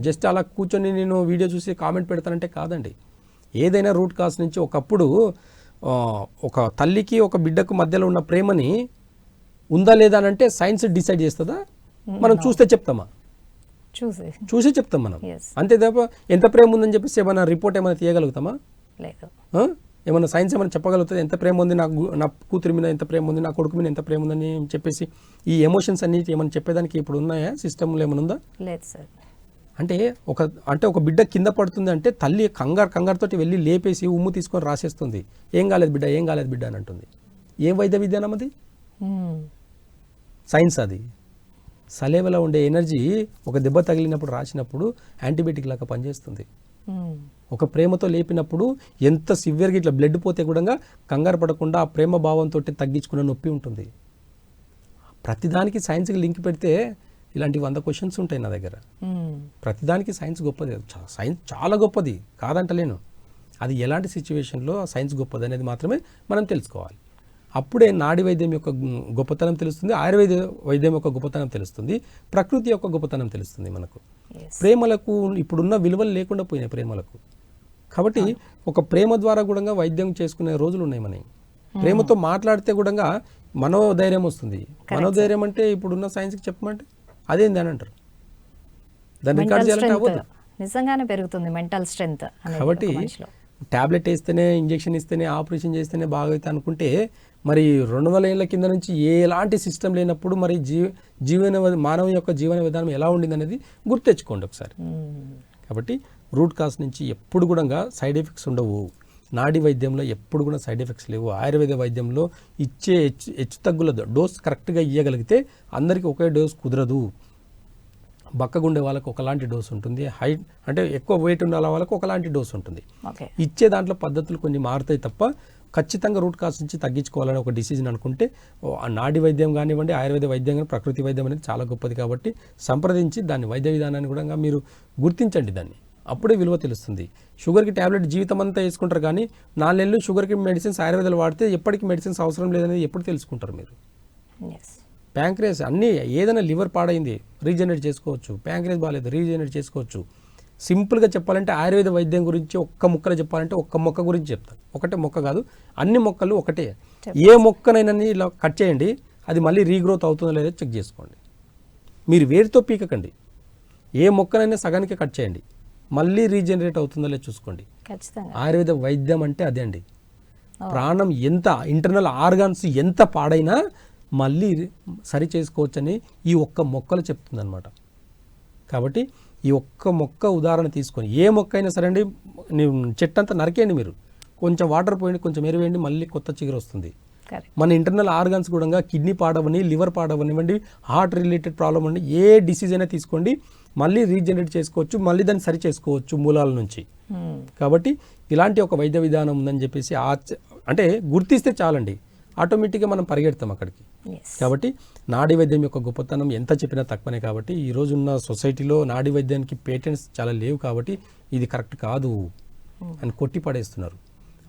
జస్ట్ అలా కూర్చొని నేను వీడియో చూసి కామెంట్ పెడతానంటే కాదండి. ఏదైనా రూట్ కాజ్ నుంచి ఒకప్పుడు ఒక తల్లికి ఒక బిడ్డకు మధ్యలో ఉన్న ప్రేమని ఉందా లేదా అని అంటే సైన్స్ డిసైడ్ చేస్తుందా? మనం చూస్తే చెప్తామా? చూసి చెప్తాం మనం. అంతే తప్ప ఎంత ప్రేమ ఉందని చెప్పేసి ఏమైనా రిపోర్ట్ ఏమైనా తీయగలుగుతామా? లేదు. ఏమైనా సైన్స్ ఏమైనా చెప్పగలుగుతుంది ఎంత ప్రేమ ఉంది నా కూతురి మీద, ఎంత ప్రేమ ఉంది నా కొడుకు మీద, ఎంత ప్రేమ ఉందని చెప్పేసి ఈ ఎమోషన్స్ అన్ని ఏమైనా చెప్పేదానికి ఇప్పుడు ఉన్నాయా? సిస్టమ్లో ఏమైనా ఉందా? లేదు సార్. అంటే ఒక బిడ్డ కింద పడుతుంది అంటే తల్లి కంగారుతోటి వెళ్ళి లేపేసి ఉమ్ము తీసుకొని రాసేస్తుంది, ఏం కాలేదు బిడ్డ, ఏం కాలేదు బిడ్డ అని అంటుంది. ఏం వైద్య విధానం అది? సైన్స్ అది. సలేవలో ఉండే ఎనర్జీ ఒక దెబ్బ తగిలినప్పుడు రాసినప్పుడు యాంటీబయాటిక్ లాగా పనిచేస్తుంది. ఒక ప్రేమతో లేపినప్పుడు ఎంత సివియర్గా ఇట్లా బ్లడ్ పోతే కూడా కంగారు పడకుండా ఆ ప్రేమ భావంతో తగ్గించుకున్న నొప్పి ఉంటుంది. ప్రతిదానికి సైన్స్కి లింక్ పెడితే ఇలాంటి 100 క్వశ్చన్స్ ఉంటాయి నా దగ్గర. ప్రతిదానికి సైన్స్ గొప్పది, సైన్స్ చాలా గొప్పది కాదంటలేను. అది ఎలాంటి సిచ్యువేషన్లో సైన్స్ గొప్పది అనేది మాత్రమే మనం తెలుసుకోవాలి. అప్పుడే నాడి వైద్యం యొక్క గొప్పతనం తెలుస్తుంది, ఆయుర్వేద వైద్యం యొక్క గొప్పతనం తెలుస్తుంది, ప్రకృతి యొక్క గొప్పతనం తెలుస్తుంది మనకు. ప్రేమలకు ఇప్పుడున్న విలువలు లేకుండా పోయినాయి ప్రేమలకు. కాబట్టి ఒక ప్రేమ ద్వారా కూడా వైద్యం చేసుకునే రోజులు ఉన్నాయి మనకి. ప్రేమతో మాట్లాడితే కూడా మనోధైర్యం వస్తుంది. మనోధైర్యం అంటే ఇప్పుడున్న సైన్స్కి చెప్పమంటే అదేంది అని అంటారు. దాన్ని రికార్డ్ చేయాలంటే అవ్వదు. నిజంగానే పెరుగుతుంది మెంటల్ స్ట్రెంగ్త్. కాబట్టి ట్యాబ్లెట్ వేస్తేనే, ఇంజెక్షన్ ఇస్తేనే, ఆపరేషన్ చేస్తేనే బాగైతే అనుకుంటే మరి 200 ఏళ్ల కింద నుంచి ఎలాంటి సిస్టమ్ లేనప్పుడు మరి మానవ యొక్క జీవన విధానం ఎలా ఉండింది అనేది గుర్తెచ్చుకోండి ఒకసారి. కాబట్టి రూట్ కాజ్ నుంచి ఎప్పుడు కూడా సైడ్ ఎఫెక్ట్స్ ఉండవు. నాడి వైద్యంలో ఎప్పుడు కూడా సైడ్ ఎఫెక్ట్స్ లేవు. ఆయుర్వేద వైద్యంలో ఇచ్చే హెచ్చు తగ్గుల డోస్ కరెక్ట్గా ఇవ్వగలిగితే అందరికీ ఒకే డోస్ కుదరదు. బక్కగుండే వాళ్ళకు ఒకలాంటి డోస్ ఉంటుంది, హైట్ అంటే ఎక్కువ వెయిట్ ఉన్న వాళ్ళకు ఒకలాంటి డోస్ ఉంటుంది. ఇచ్చే దాంట్లో పద్ధతులు కొన్ని మారుతాయి తప్ప ఖచ్చితంగా రూట్ కాజ్ నుంచి తగ్గించుకోవాలని ఒక డిసిజన్ అనుకుంటే నాడి వైద్యం కానివ్వండి, ఆయుర్వేద వైద్యం కానీ, ప్రకృతి వైద్యం అనేది చాలా గొప్పది. కాబట్టి సంప్రదించి దాని వైద్య విధానాన్ని కూడా మీరు గుర్తించండి. దాన్ని అప్పుడే విలువ తెలుస్తుంది. షుగర్కి ట్యాబ్లెట్ జీవితం అంతా వేసుకుంటారు కానీ 4 నెలలు షుగర్కి మెడిసిన్స్ ఆయుర్వేదాలు వాడితే ఎప్పటికీ మెడిసిన్స్ అవసరం లేదనేది ఎప్పుడు తెలుసుకుంటారు మీరు? ప్యాంక్రియాస్ అన్నీ ఏదైనా లివర్ పాడైంది రీజనరేట్ చేసుకోవచ్చు, ప్యాంక్రియాస్ బాగాలేదు రీజనరేట్ చేసుకోవచ్చు. సింపుల్గా చెప్పాలంటే ఆయుర్వేద వైద్యం గురించి ఒక్క మొక్కలో చెప్పాలంటే ఒక్క మొక్క గురించి చెప్తాను. ఒకటే మొక్క కాదు, అన్ని మొక్కలు ఒకటే. ఏ మొక్కనైనా ఇలా కట్ చేయండి, అది మళ్ళీ రీగ్రోత్ అవుతుందో లేదో చెక్ చేసుకోండి. మీరు వేరుతో పీకకండి. ఏ మొక్కనైనా సగానికి కట్ చేయండి, మళ్ళీ రీజనరేట్ అవుతుందో లేదో చూసుకోండి. ఆయుర్వేద వైద్యం అంటే అదే అండి. ప్రాణం ఎంత ఇంటర్నల్ ఆర్గాన్స్ ఎంత పాడైనా మళ్ళీ సరి చేసుకోవచ్చని ఈ ఒక్క మొక్కలు చెప్తుంది అనమాట. కాబట్టి ఈ ఒక్క మొక్క ఉదాహరణ తీసుకొని ఏ మొక్క అయినా సరే అండి, చెట్టు అంతా నరికేయండి, మీరు కొంచెం వాటర్ పోయండి, కొంచెం ఎరువేయండి, మళ్ళీ కొత్త చిగురు వస్తుంది. మన ఇంటర్నల్ ఆర్గాన్స్ కూడా కిడ్నీ పాడవని, లివర్ పాడవనివ్వండి, హార్ట్ రిలేటెడ్ ప్రాబ్లం అండి, ఏ డిసీజ్ అయినా తీసుకోండి మళ్ళీ రీజనరేట్ చేసుకోవచ్చు, మళ్ళీ దాన్ని సరి చేసుకోవచ్చు మూలాల నుంచి. కాబట్టి ఇలాంటి ఒక వైద్య విధానం ఉందని చెప్పేసి అంటే గుర్తిస్తే చాలండి, ఆటోమేటిక్గా మనం పరిగెడతాం అక్కడికి. కాబట్టి నాడీ వైద్యం యొక్క గొప్పతనం ఎంత చెప్పినా తక్కువనే. కాబట్టి ఈ రోజు ఉన్న సొసైటీలో నాడీ వైద్యానికి పేటెంట్స్ చాలా లేవు కాబట్టి ఇది కరెక్ట్ కాదు అని కొట్టి పడేస్తున్నారు.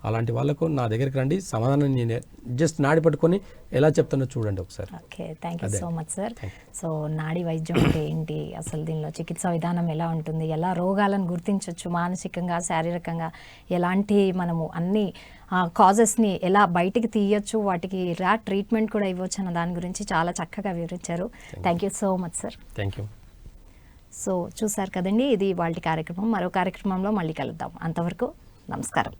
అలాంటి వాళ్ళకు నా దగ్గరికి రండి, సమాధానం నేను జస్ట్ నాడి పట్టుకొని ఎలా చెప్తానో చూడండి ఒకసారి. Okay, thank you so much sir. So నాడీ వైద్యం అంటే ఏంటి, అసలు దీనిలో చికిత్సా విధానం ఎలా ఉంటుంది, ఎలా రోగాలను గుర్తించవచ్చు, మానసికంగా శారీరకంగా ఎలాంటి మనము అన్ని కాజెస్ని ఎలా బయటికి తీయచ్చు, వాటికి ఎలా ట్రీట్మెంట్ కూడా ఇవ్వచ్చు అన్న దాని గురించి చాలా చక్కగా వివరించారు. Thank you so much sir. Thank you. So చూసారు కదండి, ఇది వాళ్ళ కార్యక్రమం. మరో కార్యక్రమంలో మళ్ళీ కలుద్దాం. అంతవరకు నమస్కారం.